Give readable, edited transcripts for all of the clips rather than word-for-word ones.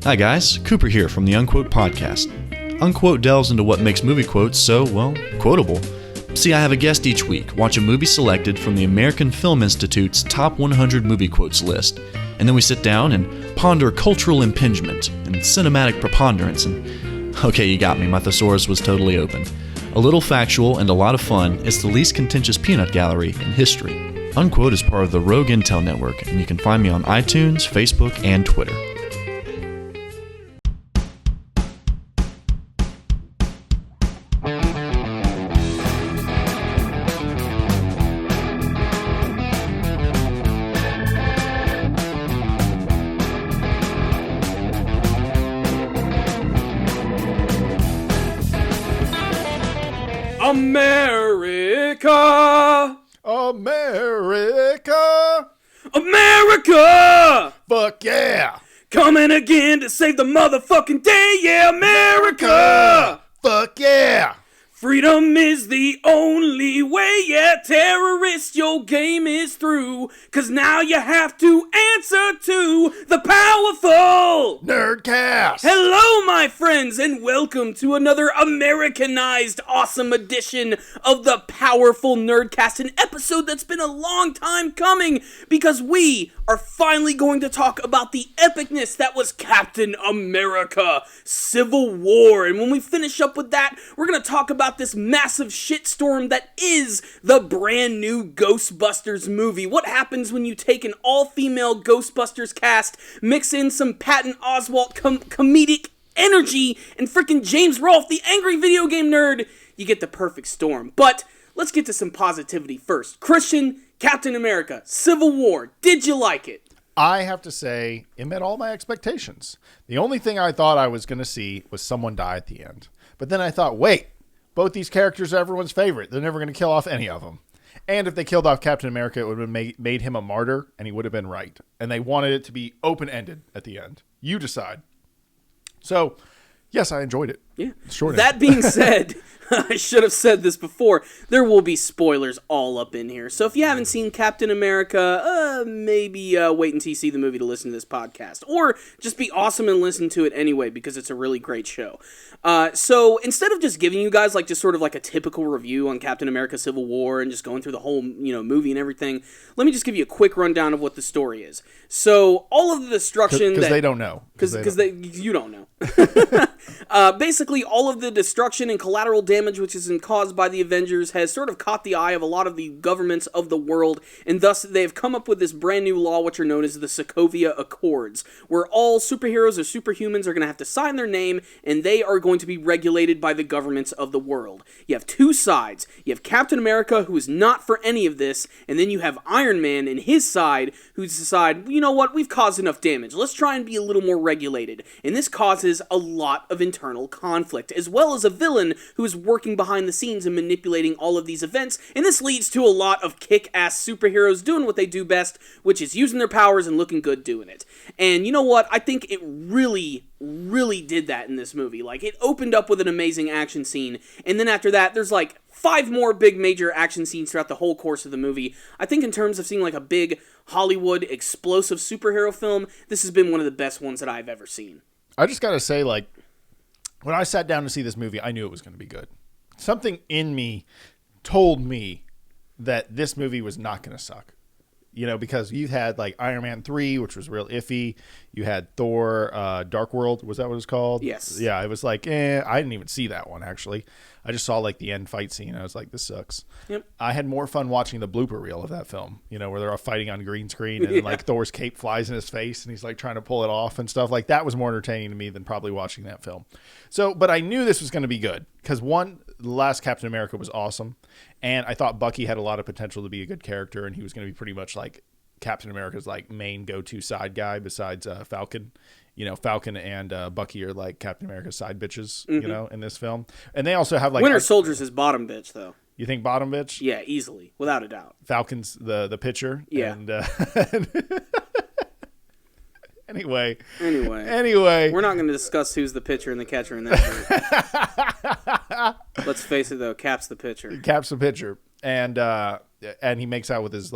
Hi guys, Cooper here from the Unquote Podcast. Unquote delves into what makes movie quotes so, well, quotable. See, I have a guest each week, watch a movie selected from the American Film Institute's top 100 movie quotes list, and then we sit down and ponder cultural impingement and cinematic preponderance and... Okay, you got me, my thesaurus was totally open. A little factual and a lot of fun, it's the least contentious peanut gallery in history. Unquote is part of the Rogue Intel Network, and you can find me on iTunes, Facebook, and Twitter. America! Fuck yeah! Coming again to save the motherfucking day, yeah, America! Fuck yeah! Freedom is the only way, yeah, terrorist, your game is through. Cause now you have to answer to the powerful Nerdcast! Hello, my friends, and welcome to another Americanized awesome edition of the powerful Nerdcast, an episode that's been a long time coming, because we are finally going to talk about the epicness that was Captain America Civil War. And when we finish up with that, we're going to talk about this massive shitstorm that is the brand new Ghostbusters movie. What happens when you take an all-female Ghostbusters cast, mix in some Patton Oswalt comedic energy, and frickin' James Rolfe, the angry video game nerd? You get the perfect storm. But let's get to some positivity first. Christian, Captain America Civil War, did you like it? I have to say, it met all my expectations. The only thing I thought I was going to see was someone die at the end. But then I thought, wait, both these characters are everyone's favorite. They're never going to kill off any of them. And if they killed off Captain America, it would have made him a martyr, and he would have been right. And they wanted it to be open-ended at the end. You decide. So, yes, I enjoyed it. Yeah. Short that being said, I should have said this before, there will be spoilers all up in here. So if you haven't seen Captain America, maybe wait until you see the movie to listen to this podcast. Or just be awesome and listen to it anyway, because it's a really great show. So instead of just giving you guys like just sort of like a typical review on Captain America Civil War and just going through the whole movie and everything, let me just give you a quick rundown of what the story is. So all of the destruction because they don't know. Because you don't know. Basically, all of the destruction and collateral damage which has been caused by the Avengers has sort of caught the eye of a lot of the governments of the world, and thus they've come up with this brand new law which are known as the Sokovia Accords, where all superheroes or superhumans are going to have to sign their name, and they are going to be regulated by the governments of the world. You have two sides. You have Captain America, who is not for any of this, and then you have Iron Man and his side, who's decide, you know what, we've caused enough damage. Let's try and be a little more regulated. And this causes a lot of internal conflict, as well as a villain who is working behind the scenes and manipulating all of these events, and this leads to a lot of kick-ass superheroes doing what they do best, which is using their powers and looking good doing it. And you know what? I think it really did that in this movie. Like, it opened up with an amazing action scene, and then after that, there's like 5 more big major action scenes throughout the whole course of the movie. I think in terms of seeing like a big Hollywood explosive superhero film, this has been one of the best ones that I've ever seen. I just got to say, like, when I sat down to see this movie, I knew it was going to be good. Something in me told me that this movie was not going to suck. Because you had like Iron Man 3, which was real iffy. You had Thor, Dark World. Was that what it was called? Yes. Yeah, it was like, I didn't even see that one, actually. I just saw like the end fight scene. I was like, this sucks. Yep. I had more fun watching the blooper reel of that film, where they're all fighting on green screen and like Thor's cape flies in his face and he's like trying to pull it off and stuff. Like, that was more entertaining to me than probably watching that film. So, but I knew this was going to be good because the last Captain America was awesome. And I thought Bucky had a lot of potential to be a good character, and he was going to be pretty much like Captain America's like main go-to side guy besides Falcon. Falcon and Bucky are like Captain America's side bitches, in this film. And they also have like Winter Soldier's his bottom bitch, though. You think bottom bitch? Yeah, easily, without a doubt. Falcon's the pitcher. Yeah. And, Anyway. We're not going to discuss who's the pitcher and the catcher in that group. Let's face it, though. Cap's the pitcher. Cap's the pitcher. And he makes out with his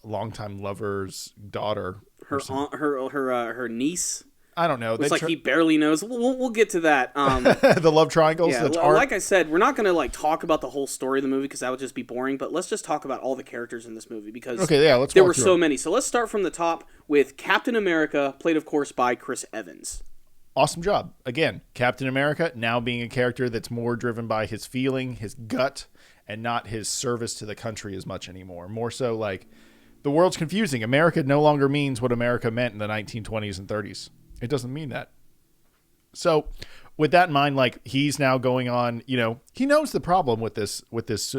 longtime lover's daughter. Her niece. I don't know. It's like he barely knows. We'll get to that. The love triangles. Yeah, like I said, we're not going to like talk about the whole story of the movie because that would just be boring. But let's just talk about all the characters in this movie because there were so many. So let's start from the top with Captain America, played of course by Chris Evans. Awesome job. Again, Captain America now being a character that's more driven by his feeling, his gut, and not his service to the country as much anymore. More so like the world's confusing. America no longer means what America meant in the 1920s and 30s. It doesn't mean that. So with that in mind, like he's now going on, he knows the problem with this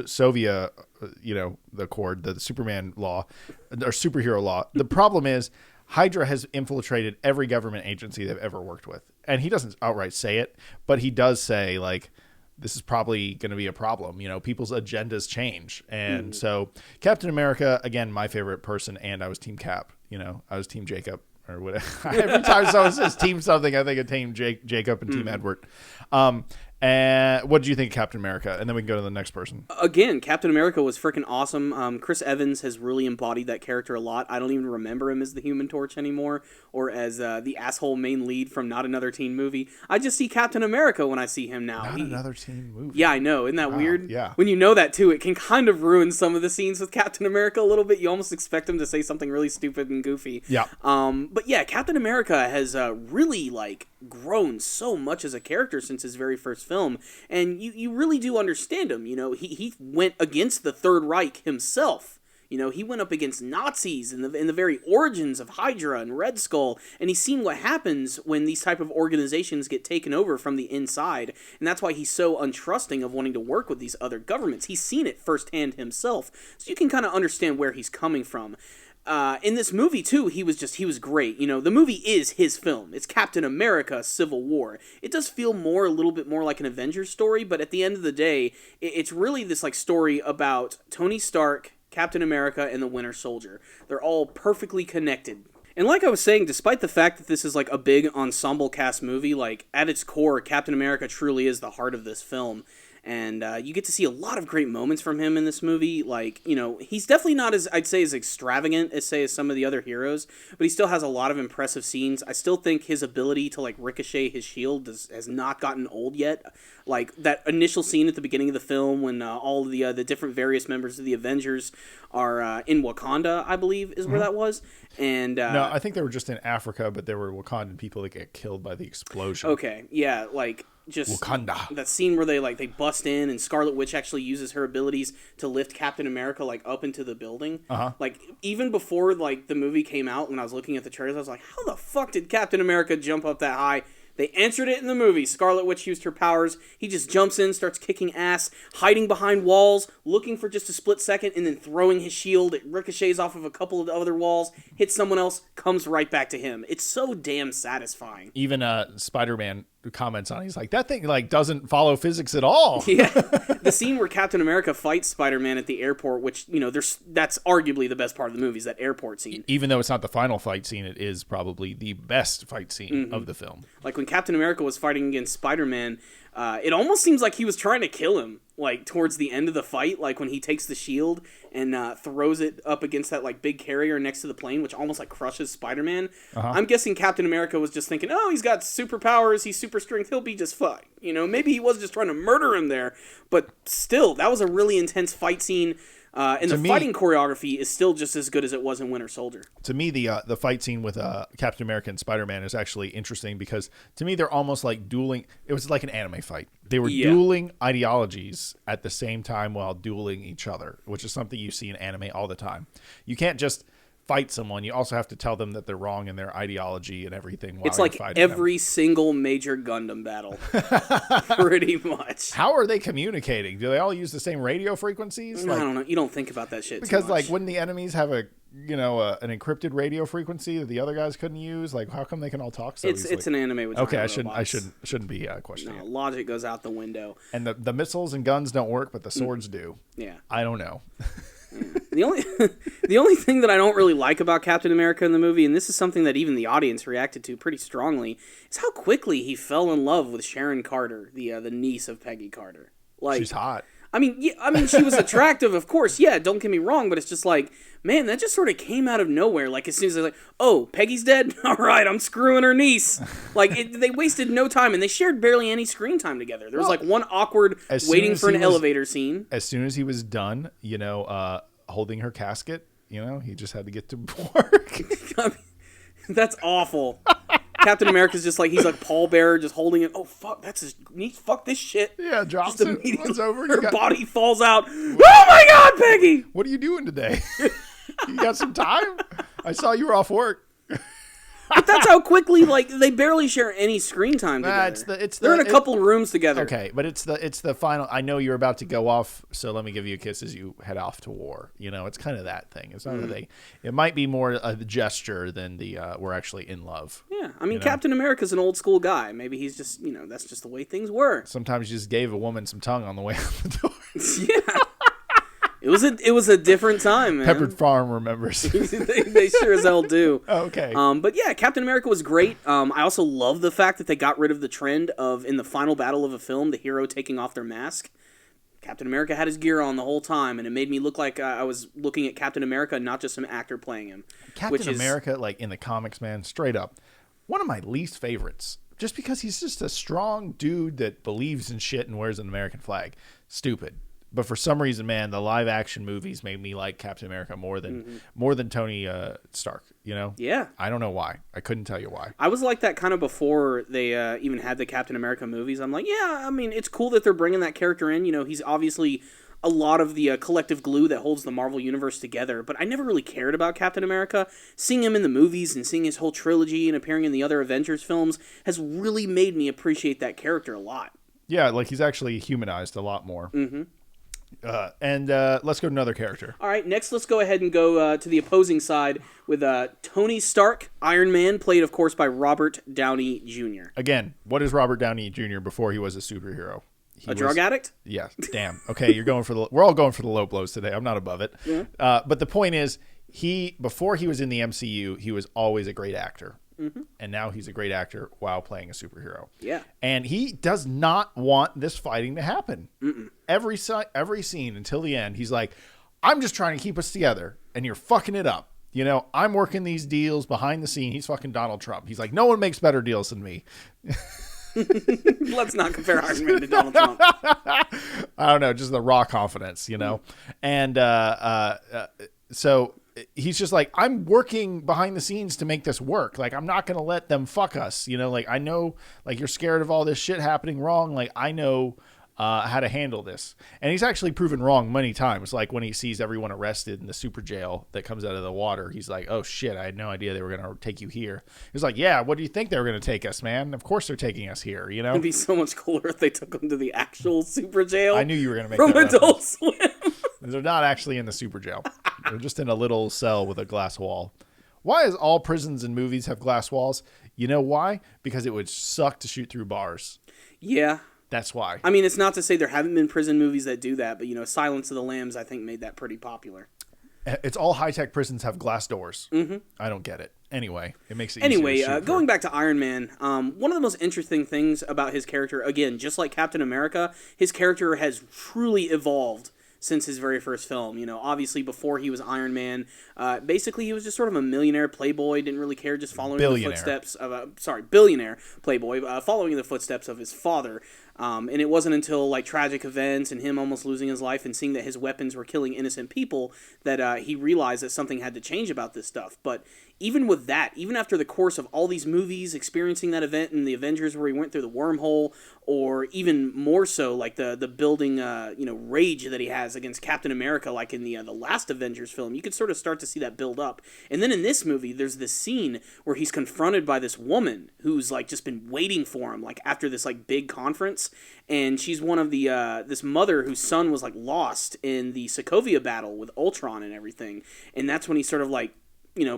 Soviet, the Accord, the Superman law or superhero law. The problem is Hydra has infiltrated every government agency they've ever worked with. And he doesn't outright say it, but he does say like, this is probably going to be a problem. People's agendas change. And so Captain America, again, my favorite person. And I was Team Cap, I was Team Jacob. Or whatever. Every time someone says team something, I think of Team Jacob and Team Edward. And what did you think of Captain America? And then we can go to the next person. Again, Captain America was freaking awesome. Chris Evans has really embodied that character a lot. I don't even remember him as the Human Torch anymore or as the asshole main lead from Not Another Teen Movie. I just see Captain America when I see him now. Not Another Teen Movie. Yeah, I know. Isn't that weird? Yeah. When you know that, too, it can kind of ruin some of the scenes with Captain America a little bit. You almost expect him to say something really stupid and goofy. Yeah. But yeah, Captain America has really, grown so much as a character since his very first film, and you really do understand him. He went against the Third Reich himself. He went up against Nazis in the very origins of Hydra and Red Skull, and he's seen what happens when these type of organizations get taken over from the inside, and that's why he's so untrusting of wanting to work with these other governments. He's seen it firsthand himself, so you can kind of understand where he's coming from. In this movie, too, he was great. The movie is his film. It's Captain America Civil War. It does feel a little bit more like an Avengers story, but at the end of the day, it's really this story about Tony Stark, Captain America, and the Winter Soldier. They're all perfectly connected. And like I was saying, despite the fact that this is a big ensemble cast movie, at its core, Captain America truly is the heart of this film. And you get to see a lot of great moments from him in this movie. He's definitely not as extravagant as some of the other heroes, but he still has a lot of impressive scenes. I still think his ability to ricochet his shield has not gotten old yet. That initial scene at the beginning of the film when all of the different various members of the Avengers are in Wakanda, I believe is where that was. And no, I think they were just in Africa, but there were Wakandan people that get killed by the explosion. Okay, yeah, just Wakanda. That scene where they bust in and Scarlet Witch actually uses her abilities to lift Captain America up into the building. Even before the movie came out, when I was looking at the trailers, I was like, how the fuck did Captain America jump up that high? They answered it in the movie. Scarlet Witch used her powers. He just jumps in, starts kicking ass, hiding behind walls, looking for just a split second, and then throwing his shield. It ricochets off of a couple of the other walls, hits someone else, comes right back to him. It's so damn satisfying. Even Spider-Man comments on it. He's like, that thing doesn't follow physics at all. Yeah. The scene where Captain America fights Spider-Man at the airport, which, that's arguably the best part of the movie, is that airport scene. Even though it's not the final fight scene, it is probably the best fight scene of the film. When Captain America was fighting against Spider-Man, it almost seems like he was trying to kill him, towards the end of the fight, when he takes the shield and throws it up against that, big carrier next to the plane, which almost, crushes Spider-Man. I'm guessing Captain America was just thinking, oh, he's got superpowers, he's super strength, he'll be just fine. Maybe he was just trying to murder him there, but still, that was a really intense fight scene. And the fighting choreography is still just as good as it was in Winter Soldier. To me, the fight scene with Captain America and Spider-Man is actually interesting because to me they're almost like dueling. It was like an anime fight. They were dueling ideologies at the same time while dueling each other, which is something you see in anime all the time. You can't just fight someone. You also have to tell them that they're wrong in their ideology and everything while it's you're fighting every single major Gundam battle. Pretty much. How are they communicating? Do they all use the same radio frequencies? I don't know. You don't think about that shit because too much. wouldn't the enemies have an encrypted radio frequency that the other guys couldn't use? How come they can all talk so easily? It's an anime with okay, I shouldn't be questioning it. Logic goes out the window. And the missiles and guns don't work, but the swords do. Yeah. I don't know. The only thing that I don't really like about Captain America in the movie, and this is something that even the audience reacted to pretty strongly, is how quickly he fell in love with Sharon Carter, the niece of Peggy Carter. She's hot. She was attractive, of course. Yeah, don't get me wrong, but it's just like, man, that just sort of came out of nowhere. Like, as soon as they're like, oh, Peggy's dead? All right, I'm screwing her niece. Like, they wasted no time, and they shared barely any screen time together. There was, like, one awkward waiting for an elevator scene. As soon as he was done, holding her casket, he just had to get to work. That's awful. Captain America's just like, he's like pallbearer, just holding it. Oh, fuck, that's his niece. Fuck this shit. Yeah, drops it. It's over. Her body falls out. Oh, my God, Peggy! What are you doing today? You got some time? I saw you were off work. But that's how quickly, like, they barely share any screen time together. They're in a couple rooms together. Okay, but it's the final. I know you're about to go off, so let me give you a kiss as you head off to war. It's kind of that thing. It's not it might be more a gesture than we're actually in love. Yeah, Captain America's an old school guy. Maybe he's just, that's just the way things were. Sometimes you just gave a woman some tongue on the way out the door. Yeah. It was a different time, man. Peppered Farm remembers. they sure as hell do. Oh, okay. But yeah, Captain America was great. I also love the fact that they got rid of the trend of, in the final battle of a film, the hero taking off their mask. Captain America had his gear on the whole time, and it made me look like I was looking at Captain America, not just some actor playing him. Captain America, like in the comics, man, straight up, one of my least favorites. Just because he's just a strong dude that believes in shit and wears an American flag. Stupid. But for some reason, man, the live action movies made me like Captain America more than Tony Stark. Yeah. I don't know why. I couldn't tell you why. I was like that kind of before they even had the Captain America movies. I'm like, yeah, it's cool that they're bringing that character in. He's obviously a lot of the collective glue that holds the Marvel Universe together. But I never really cared about Captain America. Seeing him in the movies and seeing his whole trilogy and appearing in the other Avengers films has really made me appreciate that character a lot. Yeah, like he's actually humanized a lot more. Mm-hmm. And let's go to another character. All right, next let's go ahead and go to the opposing side with Tony Stark, Iron Man, played, of course, by Robert Downey Jr. Again, what is Robert Downey Jr. before he was a superhero? A drug addict? Yeah, damn. Okay, we're all going for the low blows today. I'm not above it. Yeah. But the point is, before he was in the MCU, he was always a great actor. Mm-hmm. And now he's a great actor while playing a superhero. Yeah. And he does not want this fighting to happen. Mm-mm. Every scene until the end, he's like, I'm just trying to keep us together, and you're fucking it up. I'm working these deals behind the scene. He's fucking Donald Trump. He's like, no one makes better deals than me. Let's not compare Iron Man to Donald Trump. I don't know, just the raw confidence, And so he's just like, I'm working behind the scenes to make this work. Like, I'm not going to let them fuck us. Like, I know, like, you're scared of all this shit happening wrong. Like, I know how to handle this. And he's actually proven wrong many times. Like, when he sees everyone arrested in the super jail that comes out of the water, he's like, oh shit, I had no idea they were going to take you here. He's like, yeah, what do you think they were going to take us, man? Of course they're taking us here, It'd be so much cooler if they took him to the actual super jail. I knew you were going to make from that Adult Swim. They're not actually in the super jail. They're just in a little cell with a glass wall. Why does all prisons and movies have glass walls? You know why? Because it would suck to shoot through bars. Yeah. That's why. It's not to say there haven't been prison movies that do that, but, Silence of the Lambs, I think, made that pretty popular. It's all high-tech prisons have glass doors. Mm-hmm. I don't get it. Anyway, it makes it easier to shoot going back to Iron Man, one of the most interesting things about his character, again, just like Captain America, his character has truly evolved since his very first film. Obviously before he was Iron Man, basically he was just sort of a millionaire playboy, didn't really care, just following the footsteps of billionaire playboy, following the footsteps of his father. And it wasn't until like tragic events and him almost losing his life and seeing that his weapons were killing innocent people that he realized that something had to change about this stuff. But even with that, even after the course of all these movies, experiencing that event in the Avengers where he went through the wormhole, or even more so like the building rage that he has against Captain America, like in the last Avengers film, you could sort of start to see that build up. And then in this movie, there's this scene where he's confronted by this woman who's like just been waiting for him, like after this like big conference, and she's one of the this mother whose son was like lost in the Sokovia battle with Ultron and everything, and that's when he sort of like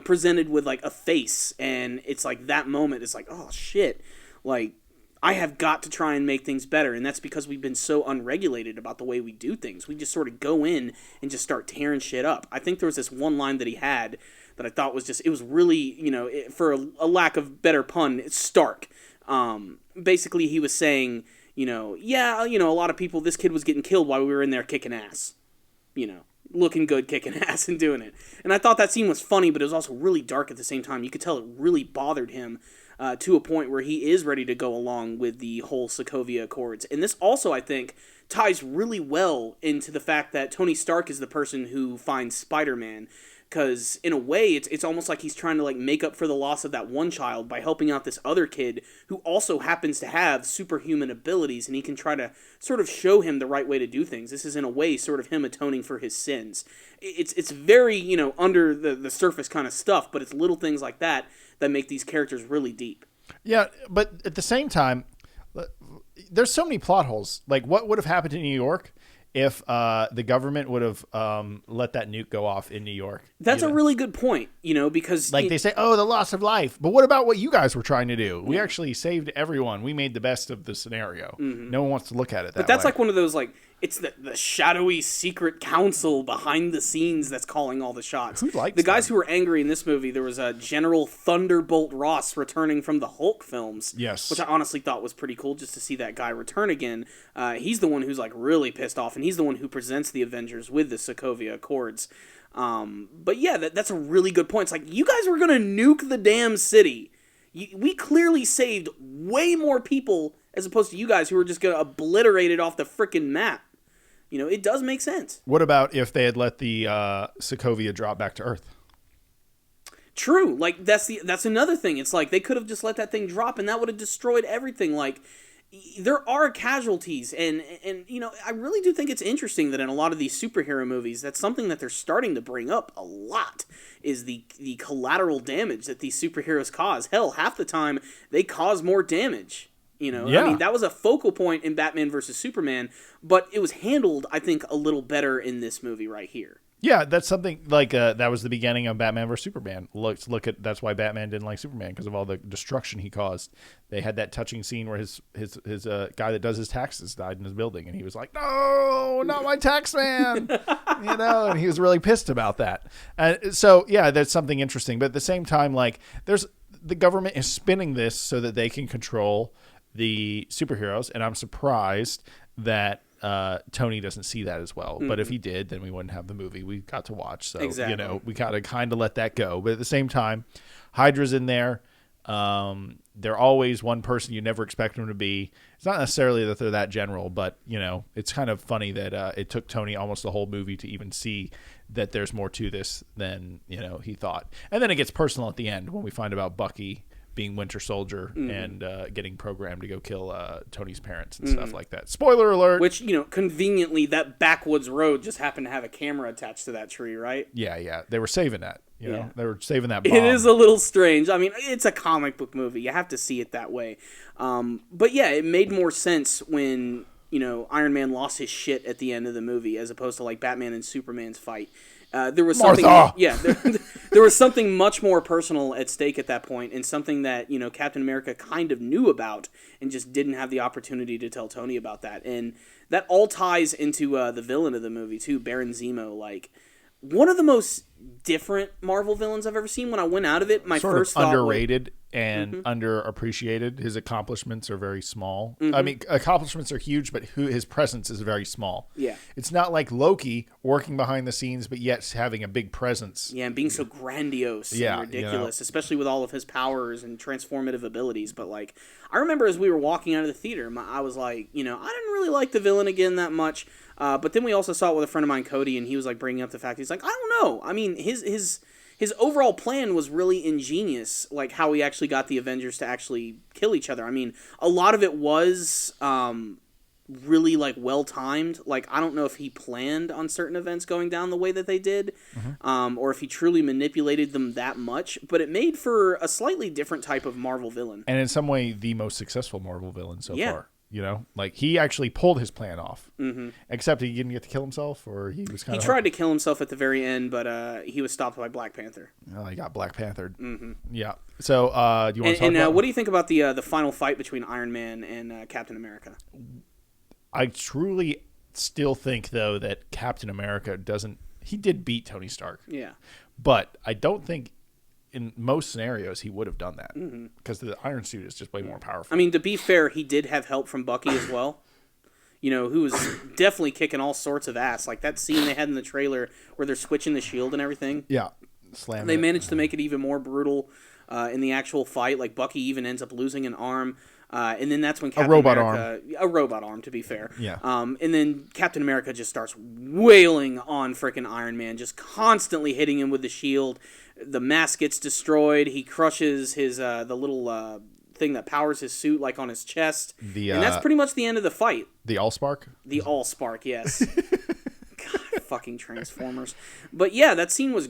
presented with like a face, and it's like that moment it's like, oh shit, like I have got to try and make things better. And that's because we've been so unregulated about the way we do things. We just sort of go in and just start tearing shit up. I think there was this one line that he had that I thought was just, it was really, for a lack of better pun, it's stark. Basically he was saying, a lot of people, this kid was getting killed while we were in there kicking ass. Looking good, kicking ass and doing it. And I thought that scene was funny, but it was also really dark at the same time. You could tell it really bothered him to a point where he is ready to go along with the whole Sokovia Accords. And this also, I think, ties really well into the fact that Tony Stark is the person who finds Spider-Man. Because in a way, it's almost like he's trying to like make up for the loss of that one child by helping out this other kid who also happens to have superhuman abilities, and he can try to sort of show him the right way to do things. This is in a way sort of him atoning for his sins. It's very under the surface kind of stuff, but it's little things like that make these characters really deep. Yeah, but at the same time, there's so many plot holes. Like, what would have happened in New York if the government would have let that nuke go off in New York? That's a really good point, because... Like, they say, the loss of life. But what about what you guys were trying to do? We actually saved everyone. We made the best of the scenario. Mm-hmm. No one wants to look at it that way. But that's like one of those, like, it's the shadowy secret council behind the scenes that's calling all the shots. Who likes the guys who were angry in this movie? There was General Thunderbolt Ross returning from the Hulk films. Yes. Which I honestly thought was pretty cool just to see that guy return again. He's the one who's like really pissed off, and he's the one who presents the Avengers with the Sokovia Accords. But yeah, that's a really good point. It's like, you guys were going to nuke the damn city. We clearly saved way more people as opposed to you guys who were just going to obliterate it off the frickin' map. It does make sense. What about if they had let the Sokovia drop back to Earth? True. Like, that's another thing. It's like they could have just let that thing drop, and that would have destroyed everything. Like, there are casualties, and I really do think it's interesting that in a lot of these superhero movies, that's something that they're starting to bring up a lot, is the collateral damage that these superheroes cause. Hell, half the time, they cause more damage. Yeah. I mean, that was a focal point in Batman versus Superman, but it was handled, I think, a little better in this movie right here. Yeah, that's something like that was the beginning of Batman versus Superman. Look at that's why Batman didn't like Superman, because of all the destruction he caused. They had that touching scene where his guy that does his taxes died in his building, and he was like, "No, not my tax man," and he was really pissed about that. So yeah, that's something interesting. But at the same time, like the government is spinning this so that they can control the superheroes, and I'm surprised that Tony doesn't see that as well. Mm-hmm. But if he did, then we wouldn't have the movie we got to watch. So exactly. We gotta kind of let that go. But at the same time, Hydra's in there. They're always one person you never expect them to be. It's not necessarily that they're that general, but it's kind of funny that it took Tony almost the whole movie to even see that there's more to this than he thought. And then it gets personal at the end when we find about Bucky being Winter Soldier and getting programmed to go kill Tony's parents and stuff like that. Spoiler alert! Which, conveniently, that backwoods road just happened to have a camera attached to that tree, right? Yeah. They were saving that. They were saving that bomb. It is a little strange. I mean, it's a comic book movie. You have to see it that way. But yeah, it made more sense when, Iron Man lost his shit at the end of the movie as opposed to, like, Batman and Superman's fight. There was something, there was something much more personal at stake at that point, and something that Captain America kind of knew about and just didn't have the opportunity to tell Tony about that. And that all ties into the villain of the movie too, Baron Zemo. Like, one of the most different Marvel villains I've ever seen. When I went out of it, my first thought underrated and underappreciated. His accomplishments are very small. I mean, accomplishments are huge, but his presence is very small. Yeah. It's not like Loki working behind the scenes, but yet having a big presence. Yeah, and being so grandiose and ridiculous, especially with all of his powers and transformative abilities. But, like, I remember as we were walking out of the theater, I was like, I didn't really like the villain again that much. But then we also saw it with a friend of mine, Cody, and he was like bringing up the fact, he's like, I don't know. I mean, his overall plan was really ingenious, like how he actually got the Avengers to actually kill each other. I mean, a lot of it was really like well timed. Like, I don't know if he planned on certain events going down the way that they did, or if he truly manipulated them that much. But it made for a slightly different type of Marvel villain, and in some way, the most successful Marvel villain so far. Like, he actually pulled his plan off. Except he didn't get to kill himself, or he was kind of... He tried to kill himself at the very end, but he was stopped by Black Panther. Oh, he got Black Panthered. Yeah. So, do you want to talk about... what do you think about the final fight between Iron Man and Captain America? I truly still think, though, that Captain America doesn't... He did beat Tony Stark. Yeah. But I don't think in most scenarios, he would have done that because the iron suit is just way more powerful. I mean, to be fair, he did have help from Bucky as well. Who was definitely kicking all sorts of ass. Like that scene they had in the trailer where they're switching the shield and everything. Yeah, slam. They managed to make it even more brutal in the actual fight. Like Bucky even ends up losing an arm. And then that's when Captain America... A robot arm, to be fair. Yeah. And then Captain America just starts wailing on frickin' Iron Man, just constantly hitting him with the shield. The mask gets destroyed. He crushes his the little thing that powers his suit, like on his chest. And that's pretty much the end of the fight. The Allspark? The Allspark, yes. God, fucking Transformers. But yeah, that scene was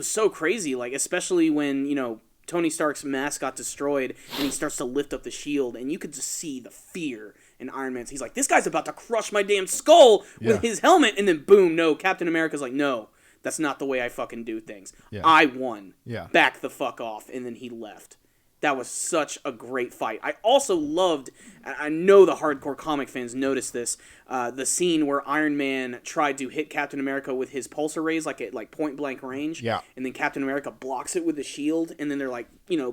so crazy. Like, especially when, Tony Stark's mask got destroyed, and he starts to lift up the shield, and you could just see the fear in Iron Man's. He's like, this guy's about to crush my damn skull with his helmet, and then boom, no, Captain America's like, no, that's not the way I fucking do things. Yeah. I won. Yeah. Back the fuck off, and then he left. That was such a great fight. I also loved, I know the hardcore comic fans noticed this, the scene where Iron Man tried to hit Captain America with his pulsar rays, like at point blank range. Yeah. And then Captain America blocks it with the shield, and then they're like,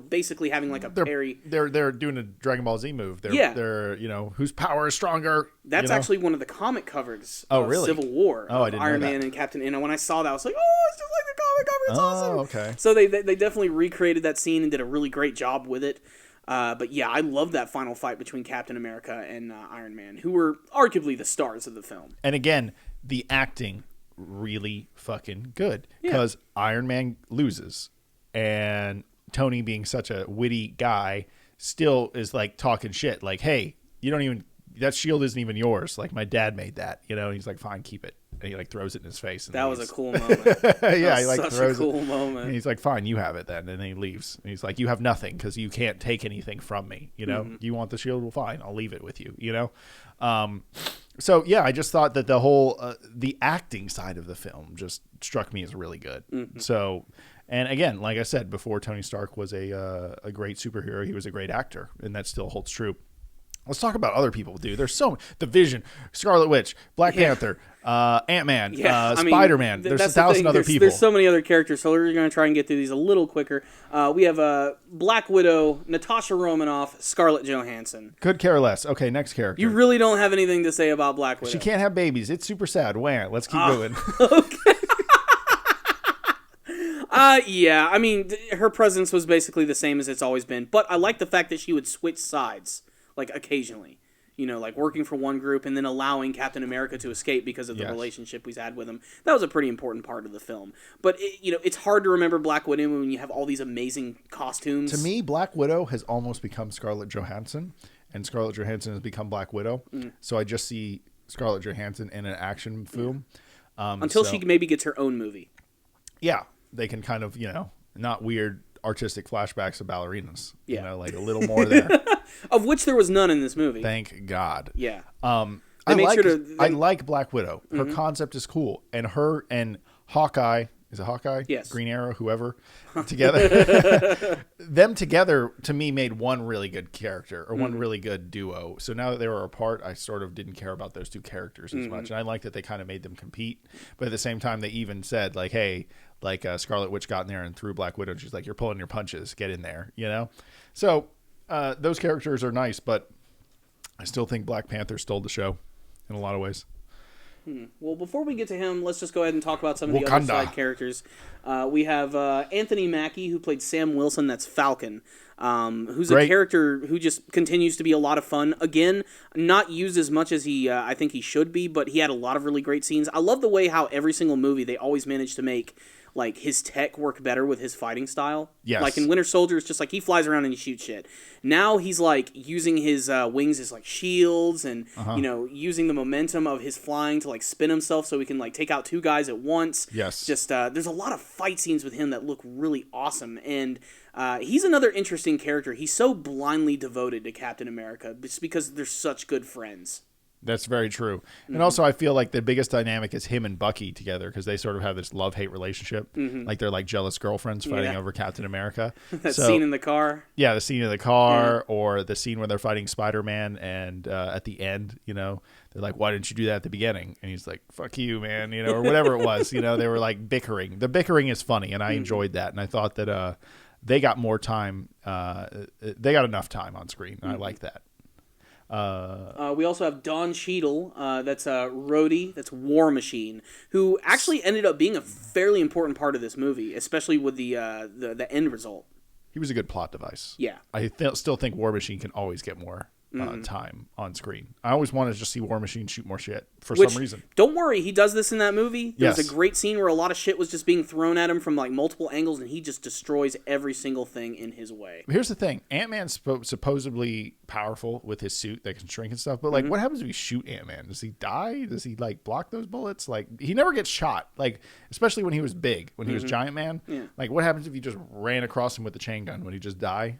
basically having like a parry. They're doing a Dragon Ball Z move. They're whose power is stronger. That's actually one of the comic covers of really? Civil War. Oh, I didn't Iron know that. Man and Captain. And when I saw that, I was like, oh, it's just like the comic cover. It's awesome. Okay. So they definitely recreated that scene and did a really great job with it. But yeah, I love that final fight between Captain America and Iron Man, who were arguably the stars of the film. And again, the acting really fucking good because Iron Man loses, and Tony, being such a witty guy, still is like talking shit. Like, hey, that shield isn't even yours. Like, my dad made that. And he's like, fine, keep it. And he like throws it in his face. And that was a cool moment. Yeah, he like such throws a cool it. moment. And he's like, fine, you have it then. And then he leaves. And he's like, you have nothing because you can't take anything from me. You want the shield? Well, fine, I'll leave it with you. So yeah, I just thought that the whole the acting side of the film just struck me as really good. Mm-hmm. So, and again, like I said before, Tony Stark was a great superhero. He was a great actor, and that still holds true. Let's talk about other people, dude. There's the Vision, Scarlet Witch, Black Panther, Ant-Man, Spider-Man. There's 1,000 other people. There's so many other characters, so we're going to try and get through these a little quicker. We have Black Widow, Natasha Romanoff, Scarlett Johansson. Could care less. Okay, next character. You really don't have anything to say about Black Widow. She can't have babies. It's super sad. Wah. Let's keep moving. Okay. Yeah, I mean, her presence was basically the same as it's always been, but I like the fact that she would switch sides. Like, occasionally. Like working for one group and then allowing Captain America to escape because of the relationship he's had with him. That was a pretty important part of the film. But, it's hard to remember Black Widow when you have all these amazing costumes. To me, Black Widow has almost become Scarlett Johansson, and Scarlett Johansson has become Black Widow. Mm. So I just see Scarlett Johansson in an action film. Until she maybe gets her own movie. Yeah. They can kind of, not weird artistic flashbacks of ballerinas. Like a little more there. Of which there was none in this movie. Thank God. Yeah. I like Black Widow. Her concept is cool. And her and Hawkeye, is it Hawkeye? Yes. Green Arrow, whoever, together. Them together, to me, made one really good character or one really good duo. So now that they were apart, I sort of didn't care about those two characters as much. And I like that they kind of made them compete. But at the same time, they even said, like, hey, Scarlet Witch got in there and threw Black Widow. And she's like, you're pulling your punches. Get in there, So those characters are nice, but I still think Black Panther stole the show in a lot of ways. Well, before we get to him, let's just go ahead and talk about some of the other side characters. We have Anthony Mackie, who played Sam Wilson. That's Falcon, who's a character who just continues to be a lot of fun. Again, not used as much as I think he should be, but he had a lot of really great scenes. I love the way how every single movie they always manage to make like his tech work better with his fighting style. Yes. Like in Winter Soldier, it's just like he flies around and he shoots shit. Now he's like using his wings as like shields and using the momentum of his flying to like spin himself so he can like take out two guys at once. Yes. Just there's a lot of fight scenes with him that look really awesome, and he's another interesting character. He's so blindly devoted to Captain America just because they're such good friends. That's very true. And also I feel like the biggest dynamic is him and Bucky together because they sort of have this love-hate relationship. Like they're like jealous girlfriends fighting over Captain America. That scene in the car. Yeah, the scene in the car or the scene where they're fighting Spider-Man and at the end, they're they're like, why didn't you do that at the beginning? And he's like, fuck you, man, you know, or whatever it was. You know, they were like bickering. The bickering is funny, and I enjoyed that. And I thought that they got more time. They got enough time on screen, and I like that. We also have Don Cheadle, that's Rhodey, that's War Machine, who actually ended up being a fairly important part of this movie, especially with the end result. He was a good plot device. Yeah. I still think War Machine can always get more time on screen. I always wanted to just see War Machine shoot more shit for some reason. Don't worry, he does this in that movie. There's Yes. a great scene where a lot of shit was just being thrown at him from like multiple angles, and he just destroys every single thing in his way. Here's the thing. Ant-Man's supposedly powerful with his suit that can shrink and stuff, but like what happens if you shoot Ant-Man? Does he die? Does he like block those bullets? Like he never gets shot. Like especially when he was big, when he was Giant Man. Yeah. Like what happens if you just ran across him with a chain gun? Would he just die?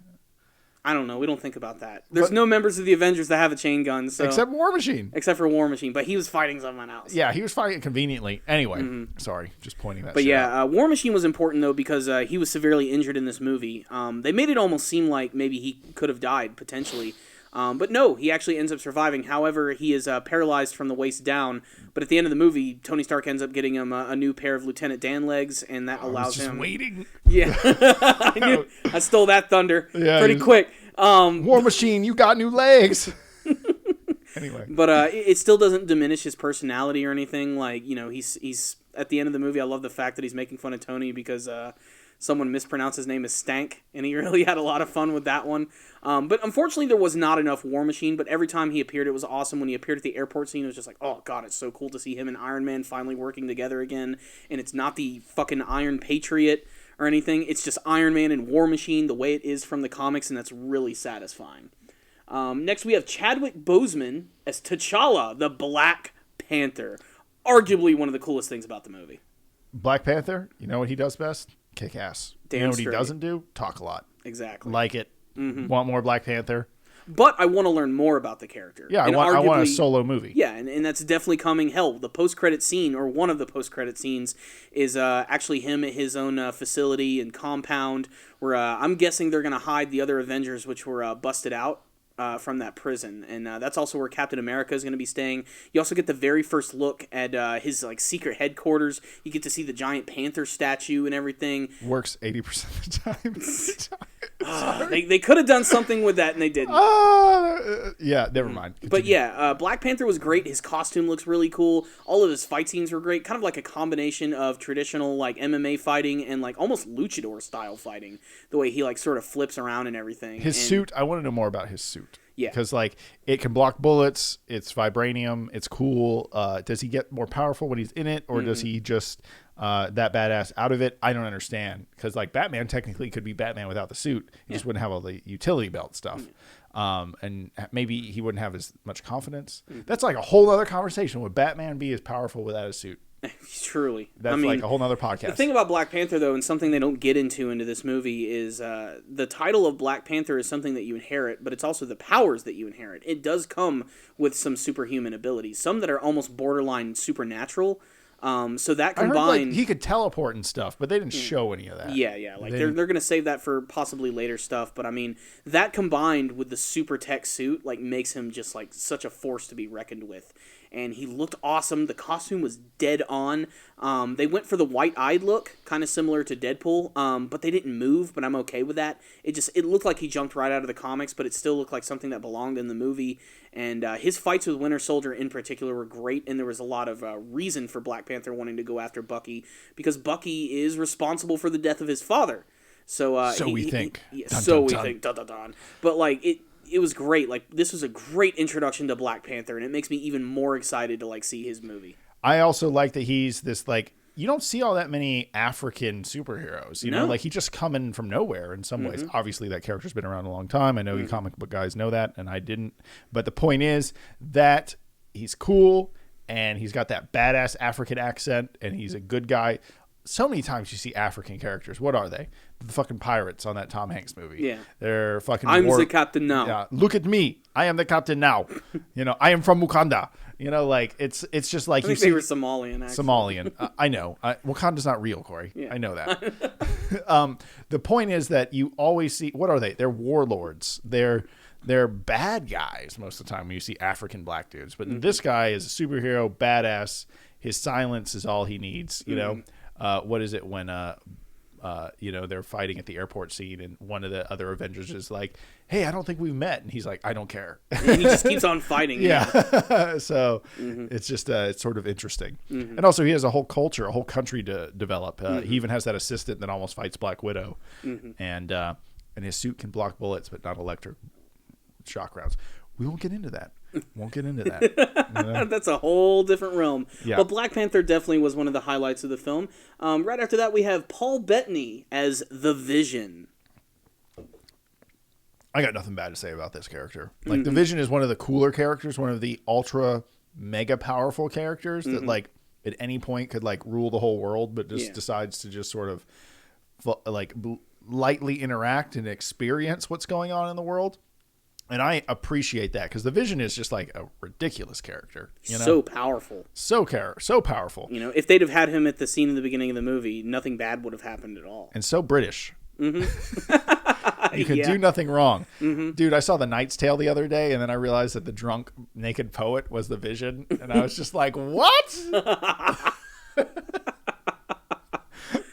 I don't know. We don't think about that. There's no members of the Avengers that have a chain gun, so Except War Machine. except for War Machine, but he was fighting someone else. Yeah, he was fighting conveniently. Anyway, sorry, just pointing that But shit yeah, out. War Machine was important, though, because he was severely injured in this movie. They made it almost seem like maybe he could have died, potentially. But no, he actually ends up surviving. However, he is paralyzed from the waist down. But at the end of the movie, Tony Stark ends up getting him a new pair of Lieutenant Dan legs, and that allows him... waiting. Yeah. I stole that thunder pretty quick. War Machine, you got new legs. Anyway. But it still doesn't diminish his personality or anything. Like, you know, he's at the end of the movie, I love the fact that he's making fun of Tony because someone mispronounced his name as Stank, and he really had a lot of fun with that one. But unfortunately, there was not enough War Machine, but every time he appeared, it was awesome. When he appeared at the airport scene, it was just like, oh, God, it's so cool to see him and Iron Man finally working together again. And it's not the fucking Iron Patriot or anything. It's just Iron Man and War Machine the way it is from the comics, and that's really satisfying. Next, we have Chadwick Boseman as T'Challa, the Black Panther. Arguably one of the coolest things about the movie. Black Panther, you know what he does best? Kick ass. Damn you know what straight. he doesn't do? Talk a lot. Exactly. Like it. Want more Black Panther? But I want to learn more about the character. Yeah, I And want a arguably- solo movie. Yeah, and that's definitely coming. Hell, the post-credit scene, or one of the post-credit scenes, is actually him at his own facility and compound, where I'm guessing they're going to hide the other Avengers, which were busted out from that prison. And that's also where Captain America is going to be staying. You also get the very first look at his like secret headquarters. You get to see the giant panther statue and everything. Works 80% of the time. They could have done something with that, and they didn't. Yeah, never mind. But yeah, Black Panther was great. His costume looks really cool. All of his fight scenes were great. Kind of like a combination of traditional like MMA fighting and like almost luchador style fighting. The way he like sort of flips around and everything. His And- suit, I want to know more about his suit. Yeah. Because like it can block bullets, it's vibranium, it's cool. Does he get more powerful when he's in it, or does he just that badass out of it? I don't understand. Because like Batman technically could be Batman without the suit. He just wouldn't have all the utility belt stuff. And maybe he wouldn't have as much confidence. That's like a whole other conversation. Would Batman be as powerful without a suit? Truly. That's like a whole nother podcast. The thing about Black Panther, though, and something they don't get into this movie, is the title of Black Panther is something that you inherit, but it's also the powers that you inherit. It does come with some superhuman abilities, some that are almost borderline supernatural. So that I heard, combined... like, he could teleport and stuff, but they didn't show any of that. Yeah. Like they're going to save that for possibly later stuff, but I mean, that combined with the super tech suit like makes him just like such a force to be reckoned with. And he looked awesome. The costume was dead on. They went for the white-eyed look, kind of similar to Deadpool, but they didn't move, but I'm okay with that. It looked like he jumped right out of the comics, but it still looked like something that belonged in the movie. And his fights with Winter Soldier in particular were great, and there was a lot of reason for Black Panther wanting to go after Bucky, because Bucky is responsible for the death of his father. So we think. Dun, so dun, we dun. think. Dun, dun, dun. But like it was great. Like this was a great introduction to Black Panther, and it makes me even more excited to like see his movie. I also like that he's this like, you don't see all that many African superheroes, you know, like he just coming from nowhere in some ways. Obviously that character's been around a long time. I know you comic book guys know that, and I didn't. But the point is that he's cool and he's got that badass African accent and he's a good guy. So many times you see African characters. What are they? the fucking pirates on that Tom Hanks movie. Yeah. They're fucking I'm the captain now. Yeah. Look at me. I am the captain now. I am from Wakanda. Like it's just like I think they were Somalian, actually. Somalian. I know. Wakanda's not real, Corey. Yeah. I know that. The point is that you always see, what are they? They're warlords. They're bad guys most of the time when you see African black dudes. But this guy is a superhero, badass. His silence is all he needs. What is it when they're fighting at the airport scene and one of the other Avengers is like, hey, I don't think we've met. And he's like, I don't care. And he just keeps on fighting. Yeah. So it's just, it's sort of interesting. And also he has a whole culture, a whole country to develop. He even has that assistant that almost fights Black Widow. And his suit can block bullets, but not electric shock rounds. We won't get into that. That's a whole different realm. Yeah. But Black Panther definitely was one of the highlights of the film. Right after that, we have Paul Bettany as the Vision. I got nothing bad to say about this character. Like, the Vision is one of the cooler characters, one of the ultra mega powerful characters that, like, at any point could, like, rule the whole world, but just decides to just sort of, like, lightly interact and experience what's going on in the world. And I appreciate that because the Vision is just like a ridiculous character. So powerful. So powerful. If they'd have had him at the scene in the beginning of the movie, nothing bad would have happened at all. And so British. You could do nothing wrong. Dude, I saw The Knight's Tale the other day, and then I realized that the drunk naked poet was the Vision. And I was just like, what?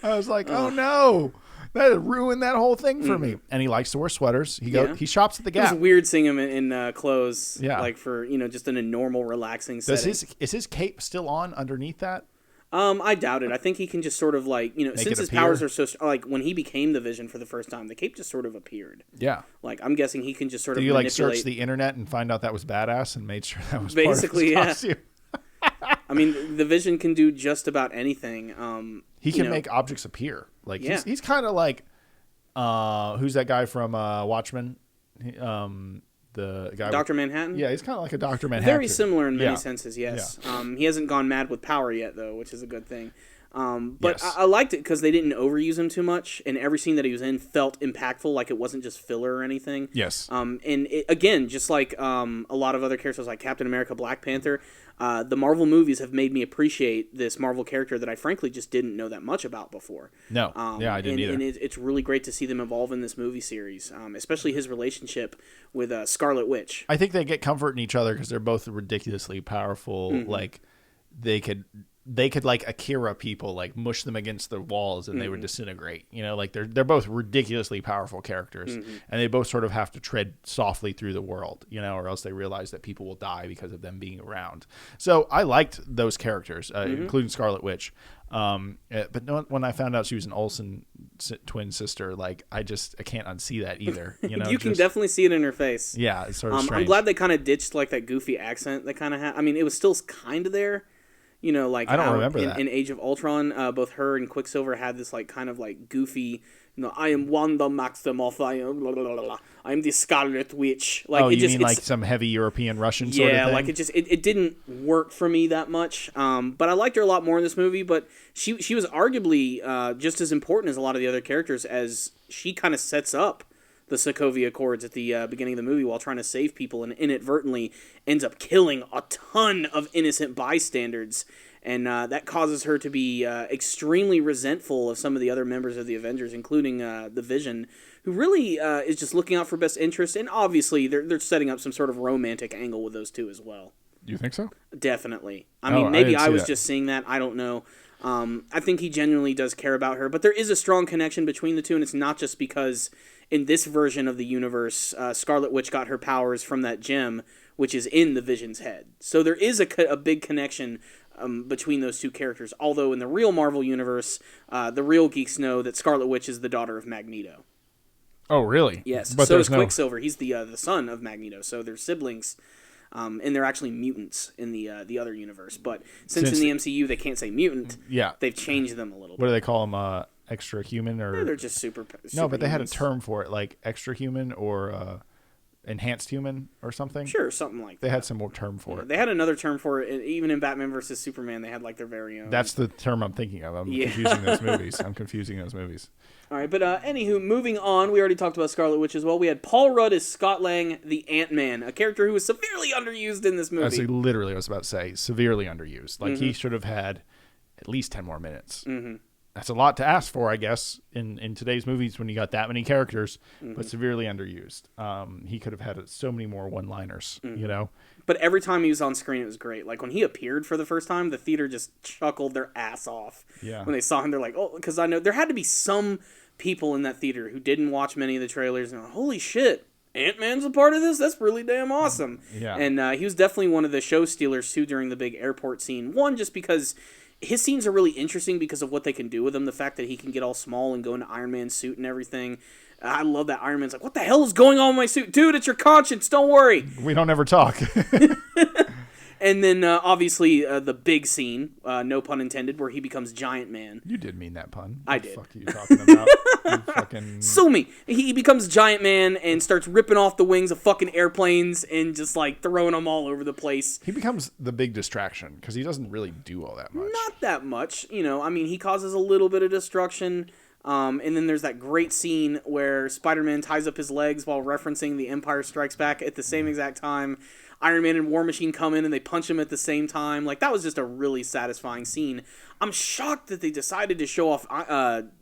I was like, oh no. That ruined that whole thing for me. And he likes to wear sweaters. He shops at the Gap. It was weird seeing him in clothes, like for just in a normal, relaxing setting. Is his cape still on underneath that? I doubt it. I think he can just sort of like since his powers are so like when he became the Vision for the first time, the cape just sort of appeared. Yeah. Like I'm guessing he can just sort of like manipulate. search the internet and find out that was badass and made sure that was basically part of his costume. I mean, the Vision can do just about anything. He can make objects appear. Like he's kind of like who's that guy from Watchmen? The guy Dr. Manhattan? Yeah, he's kind of like a Dr. Manhattan. Very similar in many senses, yes. Yeah. He hasn't gone mad with power yet, though, which is a good thing. But I liked it because they didn't overuse him too much, and every scene that he was in felt impactful, like it wasn't just filler or anything. Yes. Again, just like a lot of other characters like Captain America, Black Panther, the Marvel movies have made me appreciate this Marvel character that I frankly just didn't know that much about before. No, I didn't either. And it's really great to see them evolve in this movie series, especially his relationship with Scarlet Witch. I think they get comfort in each other because they're both ridiculously powerful. Like they could like Akira people, like mush them against the walls and they would disintegrate. Like they're both ridiculously powerful characters, and they both sort of have to tread softly through the world, or else they realize that people will die because of them being around. So I liked those characters, including Scarlet Witch. But when I found out she was an Olsen twin sister, like I can't unsee that either. You can definitely see it in her face. Yeah, it's sort of strange. I'm glad they kind of ditched like that goofy accent they kind of had. I mean, it was still kind of there. Like I don't remember that. In Age of Ultron, both her and Quicksilver had this like kind of like goofy, I am Wanda Maximoff, I am the Scarlet Witch. Like, you mean like some heavy European Russian sort of thing? Yeah, like it didn't work for me that much. But I liked her a lot more in this movie. But she was arguably just as important as a lot of the other characters, as she kind of sets up the Sokovia Accords at the beginning of the movie while trying to save people, and inadvertently ends up killing a ton of innocent bystanders, and that causes her to be extremely resentful of some of the other members of the Avengers, including the Vision, who really is just looking out for best interest, and obviously they're setting up some sort of romantic angle with those two as well. You think so? Definitely. I mean, maybe I was just seeing that. I don't know. I think he genuinely does care about her, but there is a strong connection between the two, and it's not just because in this version of the universe, Scarlet Witch got her powers from that gem, which is in the Vision's head. So there is a big connection between those two characters, although in the real Marvel universe, the real geeks know that Scarlet Witch is the daughter of Magneto. Oh, really? Yes. But so is Quicksilver. He's the son of Magneto, so they're siblings. And they're actually mutants in the other universe. But since in the MCU they can't say mutant, they've changed them a little bit. What do they call them? Extra human? Or they're just super. No, but they had a term for it, like extra human or enhanced human or something. Sure, something like that. They had some more term for it. They had another term for it. Even in Batman versus Superman, they had like their very own. That's the term I'm thinking of. I'm confusing those movies. All right, but anywho, moving on, we already talked about Scarlet Witch as well. We had Paul Rudd as Scott Lang, the Ant-Man, a character who was severely underused in this movie. That's literally what I was about to say. Severely underused. Like, he should have had at least 10 more minutes. Mm-hmm. That's a lot to ask for, I guess, in today's movies when you got that many characters, but severely underused. He could have had so many more one-liners, you know? But every time he was on screen, it was great. Like, when he appeared for the first time, the theater just chuckled their ass off. Yeah. When they saw him, they're like, oh, because I know there had to be some people in that theater who didn't watch many of the trailers and holy shit, Ant-Man's a part of this? That's really damn awesome. Yeah. And he was definitely one of the show stealers too during the big airport scene. One, just because his scenes are really interesting because of what they can do with him. The fact that he can get all small and go into Iron Man's suit and everything. I love that Iron Man's like, what the hell is going on with my suit? Dude, it's your conscience. Don't worry. We don't ever talk. And then, obviously, the big scene, no pun intended, where he becomes Giant Man. You did mean that pun. I What did. the fuck are you talking about? You fucking... Sue me. He becomes Giant Man and starts ripping off the wings of fucking airplanes and just, like, throwing them all over the place. He becomes the big distraction because he doesn't really do all that much. Not that much. You know, I mean, he causes a little bit of destruction. And then there's that great scene where Spider-Man ties up his legs while referencing The Empire Strikes Back at the same exact time. Iron Man and War Machine come in and they punch him at the same time. Like, that was just a really satisfying scene. I'm shocked that they decided to show off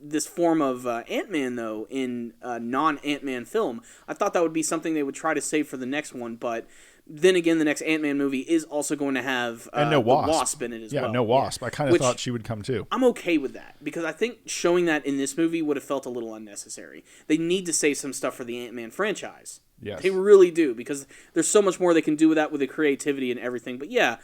this form of Ant-Man, though, in a non-Ant-Man film. I thought that would be something they would try to save for the next one, but then again, the next Ant-Man movie is also going to have and no Wasp. the Wasp in it as well. Yeah, no Wasp. I kind of thought she would come too. I'm okay with that, because I think showing that in this movie would have felt a little unnecessary. They need to save some stuff for the Ant-Man franchise. Yes. They really do, because there's so much more they can do with that, with the creativity and everything. But yeah,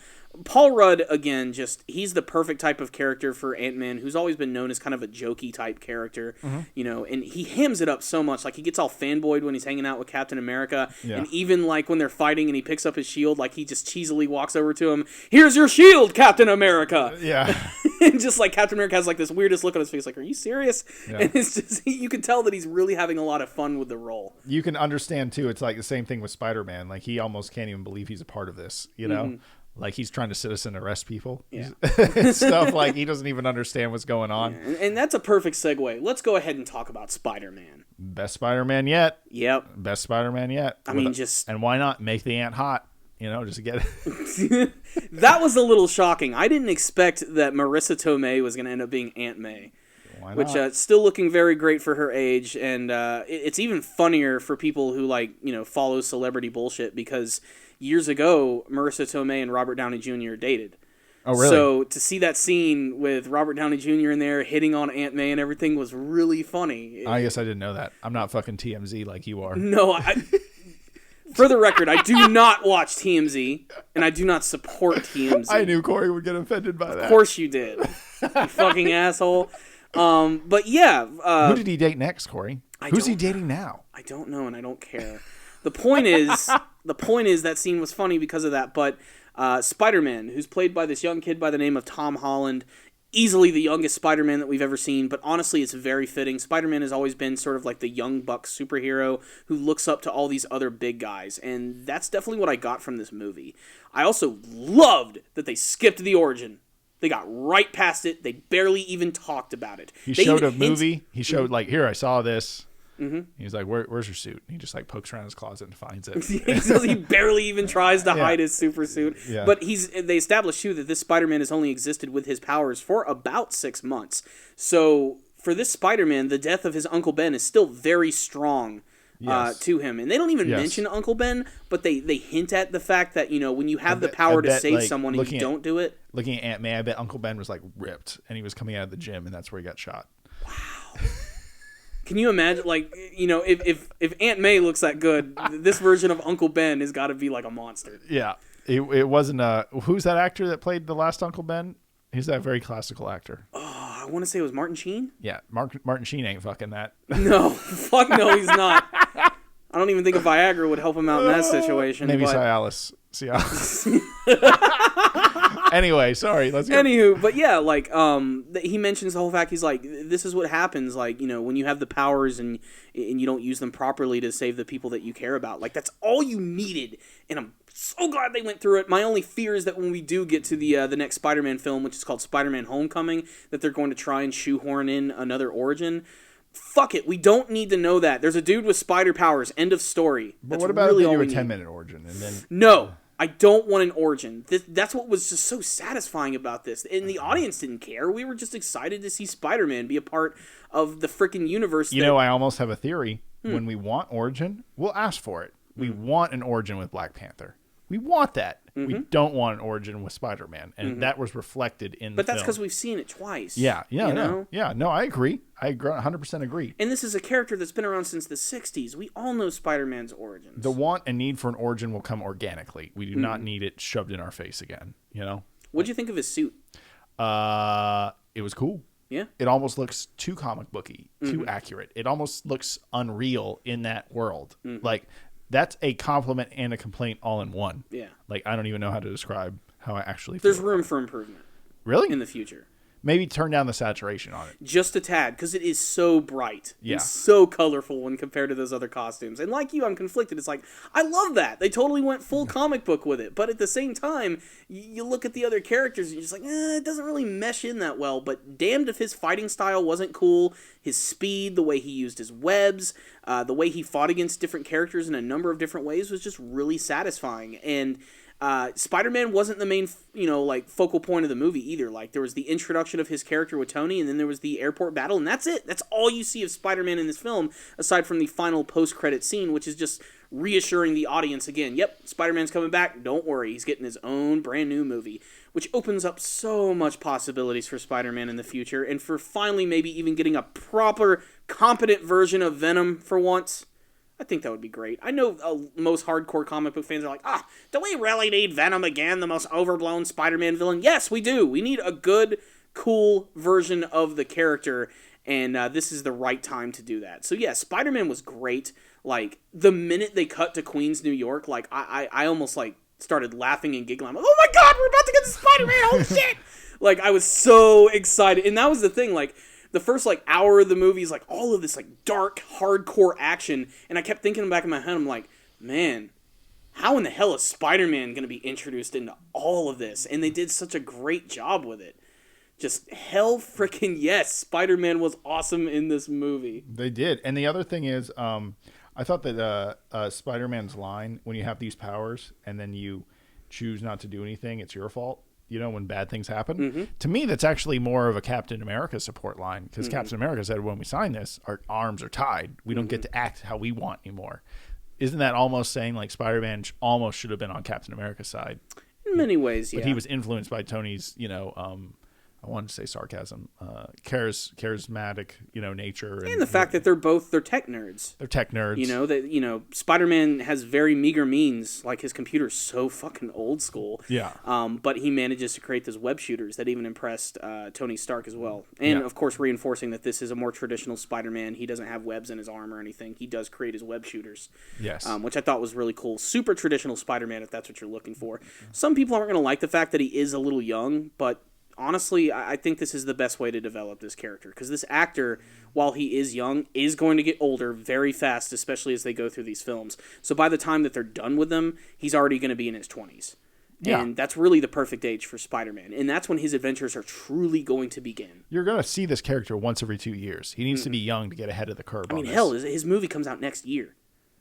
Paul Rudd, again, he's the perfect type of character for Ant-Man, who's always been known as kind of a jokey type character, you know, and he hams it up so much. Like, he gets all fanboyed when he's hanging out with Captain America, and even, like, when they're fighting and he picks up his shield, like, he just cheesily walks over to him, "Here's your shield, Captain America!" Yeah. And just, like, Captain America has, like, this weirdest look on his face, like, are you serious? Yeah. And it's just, you can tell that he's really having a lot of fun with the role. You can understand, too, it's like the same thing with Spider-Man. Like, he almost can't even believe he's a part of this, you know? Like, he's trying to citizen arrest people. Yeah. Stuff like he doesn't even understand what's going on. Yeah. And that's a perfect segue. Let's go ahead and talk about Spider-Man. Best Spider-Man yet. Yep. Best Spider-Man yet. I mean, just... And why not make the ant hot? You know, just get it. That was a little shocking. I didn't expect that Marissa Tomei was going to end up being Aunt May. Why not? Which, still looking very great for her age. And it's even funnier for people who, like, you know, follow celebrity bullshit, because years ago, Marissa Tomei and Robert Downey Jr. dated. Oh, really? So to see that scene with Robert Downey Jr. in there hitting on Aunt May and everything was really funny. I guess I didn't know that. I'm not fucking TMZ like you are. No, for the record, I do not watch TMZ, and I do not support TMZ. I knew Corey would get offended by that. Of course you did, you fucking asshole. But yeah. Who did he date next, Corey? Who's he dating now? I don't know, and I don't care. The point is that scene was funny because of that. But Spider-Man, who's played by this young kid by the name of Tom Holland, easily the youngest Spider-Man that we've ever seen, but honestly, it's very fitting. Spider-Man has always been sort of like the young buck superhero who looks up to all these other big guys, and that's definitely what I got from this movie. I also loved that they skipped the origin. They got right past it. They barely even talked about it. He showed a movie. He showed, like, here, I saw this. He's like, where's your suit? And he just, like, pokes around his closet and finds it. He barely even tries to hide his super suit. Yeah. But they established, too, that this Spider-Man has only existed with his powers for about 6 months. So for this Spider-Man, the death of his Uncle Ben is still very strong to him. And they don't even mention Uncle Ben, but they hint at the fact that, you know, when you have the power to save someone and you don't do it. Looking at Aunt May, I bet Uncle Ben was, like, ripped, and he was coming out of the gym, and that's where he got shot. Wow. Can you imagine, like, you know, if Aunt May looks that good, this version of Uncle Ben has got to be like a monster. Yeah. It wasn't who's that actor that played the last Uncle Ben? He's that very classical actor. Oh, I want to say it was Martin Sheen? Yeah, Martin Sheen ain't fucking that. No, fuck no, he's not. I don't even think a Viagra would help him out in that situation. Maybe but... Cialis. Anyway, sorry. Let's go. Anywho, but yeah, like, he mentions the whole fact, he's like, this is what happens, like, you know, when you have the powers and you don't use them properly to save the people that you care about. Like, that's all you needed, and I'm so glad they went through it. My only fear is that when we do get to the next Spider-Man film, which is called Spider-Man Homecoming, that they're going to try and shoehorn in another origin. Fuck it, we don't need to know that. There's a dude with spider powers, end of story. But what about if they do a 10-minute origin? And then No, I don't want an origin. That's what was just so satisfying about this. And the audience didn't care. We were just excited to see Spider-Man be a part of the freaking universe. You know, I almost have a theory. When we want origin, we'll ask for it. We want an origin with Black Panther. We want that. We don't want an origin with Spider-Man. And that was reflected in the film. But that's because we've seen it twice. Yeah, no, I agree. I 100% agree. And this is a character that's been around since the 60s. We all know Spider-Man's origins. The want and need for an origin will come organically. We do not need it shoved in our face again, you know? What'd you think of his suit? It was cool. Yeah. It almost looks too comic booky, too accurate. It almost looks unreal in that world. Like, that's a compliment and a complaint all in one. Yeah. Like, I don't even know how to describe how I actually feel. There's room for improvement. Really? In the future. Maybe turn down the saturation on it. Just a tad, because it is so bright. Yeah. And so colorful when compared to those other costumes. And like you, I'm conflicted. It's like, I love that. They totally went full comic book with it. But at the same time, you look at the other characters and you're just like, it doesn't really mesh in that well. But damned if his fighting style wasn't cool. His speed, the way he used his webs, the way he fought against different characters in a number of different ways was just really satisfying. And Spider-Man wasn't the main, focal point of the movie either. Like, there was the introduction of his character with Tony, and then there was the airport battle, and that's it. That's all you see of Spider-Man in this film, aside from the final post-credit scene, which is just reassuring the audience again. Yep, Spider-Man's coming back. Don't worry. He's getting his own brand new movie, which opens up so much possibilities for Spider-Man in the future, and for finally maybe even getting a proper, competent version of Venom for once. I think that would be great. I know most hardcore comic book fans are like, do we really need Venom again, the most overblown Spider-Man villain? Yes, we do. We need a good, cool version of the character, and this is the right time to do that. So yeah, Spider-Man was great. Like, the minute they cut to Queens, New York, like, I almost, like, started laughing and giggling. I'm like, oh my god, we're about to get to Spider-Man, holy shit! Like, I was so excited. And that was the thing, like, the first, like, hour of the movie is, like, all of this, like, dark, hardcore action, and I kept thinking in the back of my head, I'm like, man, how in the hell is Spider-Man going to be introduced into all of this? And they did such a great job with it. Just hell freaking yes, Spider-Man was awesome in this movie. They did. And the other thing is, I thought that Spider-Man's line, when you have these powers, and then you choose not to do anything, it's your fault. You know, when bad things happen. To me, that's actually more of a Captain America support line, because Captain America said, when we sign this, our arms are tied. We don't get to act how we want anymore. Isn't that almost saying, like, Spider-Man almost should have been on Captain America's side? In many ways, yeah. But he was influenced by Tony's, I wanted to say sarcasm, charismatic, nature. And the fact that they're tech nerds. They're tech nerds. Spider-Man has very meager means. Like, his computer's so fucking old school. Yeah. But he manages to create those web shooters that even impressed Tony Stark as well. And, of course, reinforcing that this is a more traditional Spider-Man. He doesn't have webs in his arm or anything. He does create his web shooters. Yes. Which I thought was really cool. Super traditional Spider-Man, if that's what you're looking for. Some people aren't going to like the fact that he is a little young, but honestly, I think this is the best way to develop this character, because this actor, while he is young, is going to get older very fast, especially as they go through these films. So by the time that they're done with them, he's already going to be in his 20s. Yeah. And that's really the perfect age for Spider-Man. And that's when his adventures are truly going to begin. You're going to see this character once every 2 years. He needs to be young to get ahead of the curve. Hell, his movie comes out next year.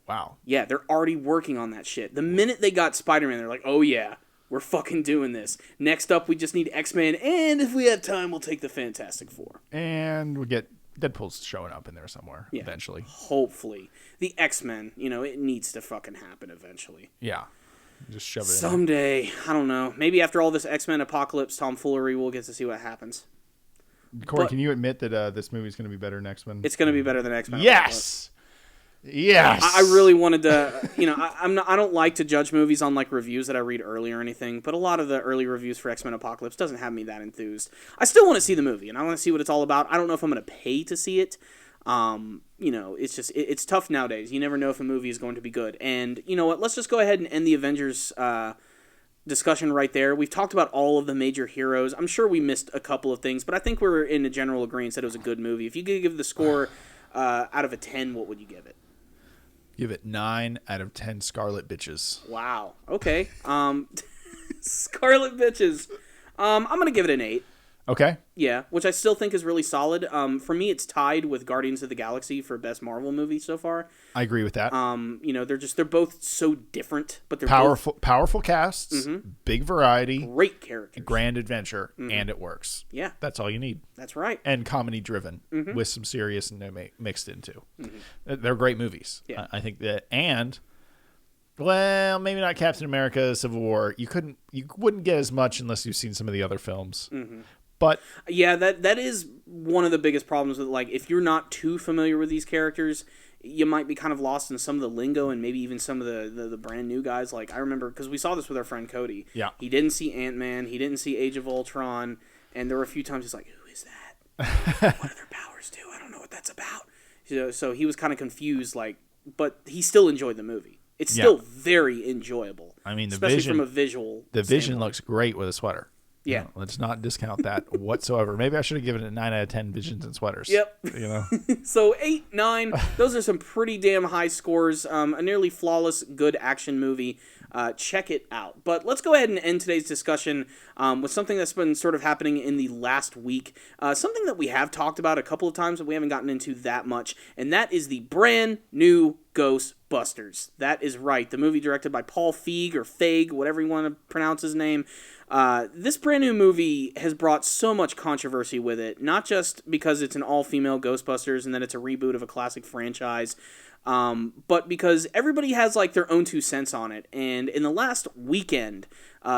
Wow. Yeah, they're already working on that shit. The minute they got Spider-Man, they're like, oh yeah, we're fucking doing this. Next up, we just need X-Men, and if we have time, we'll take the Fantastic Four. And we'll get Deadpool's showing up in there somewhere eventually. Hopefully. The X-Men, it needs to fucking happen eventually. Yeah. Just shove it in someday. I don't know. Maybe after all this X-Men apocalypse tomfoolery, we'll get to see what happens. Corey, can you admit that this movie's going to be better than X-Men? It's going to be better than X-Men. Yes! Yes. I really wanted to, I don't like to judge movies on like reviews that I read early or anything, but a lot of the early reviews for X-Men Apocalypse doesn't have me that enthused. I still want to see the movie, and I want to see what it's all about. I don't know if I'm going to pay to see it. It's just, it's tough nowadays. You never know if a movie is going to be good. And you know what? Let's just go ahead and end the Avengers discussion right there. We've talked about all of the major heroes. I'm sure we missed a couple of things, but I think we're in a general agreement that it was a good movie. If you could give the score out of a 10, what would you give it? Give it 9 out of 10 Scarlet Bitches. Wow. Okay. Scarlet Bitches. I'm going to give it an 8. Okay. Yeah, which I still think is really solid. For me, it's tied with Guardians of the Galaxy for best Marvel movie so far. I agree with that. They're both so different, but they're powerful casts, big variety, great characters, grand adventure, and it works. Yeah, that's all you need. That's right. And comedy driven with some serious and mixed into. They're great movies. Yeah, I think that. And well, maybe not Captain America: Civil War. You wouldn't get as much unless you've seen some of the other films. But yeah, that is one of the biggest problems with, like, if you're not too familiar with these characters, you might be kind of lost in some of the lingo and maybe even some of the brand new guys. Like, I remember, because we saw this with our friend Cody. Yeah. He didn't see Ant-Man. He didn't see Age of Ultron. And there were a few times he's like, who is that? What do their powers do? I don't know what that's about. So he was kind of confused, like, but he still enjoyed the movie. It's still very enjoyable. I mean, especially from a visual Vision looks great with a sweater. Yeah. You know, let's not discount that whatsoever. Maybe I should have given it a 9 out of 10 Visions and sweaters. Yep. You know. So 8, 9, those are some pretty damn high scores. A nearly flawless, good action movie. Check it out. But let's go ahead and end today's discussion with something that's been sort of happening in the last week. Something that we have talked about a couple of times, but we haven't gotten into that much. And that is the brand new Ghostbusters. That is right. The movie directed by Paul Feig, or Feig, whatever you want to pronounce his name. This brand new movie has brought so much controversy with it, not just because it's an all-female Ghostbusters and that it's a reboot of a classic franchise, but because everybody has like their own 2 cents on it. And in the last weekend,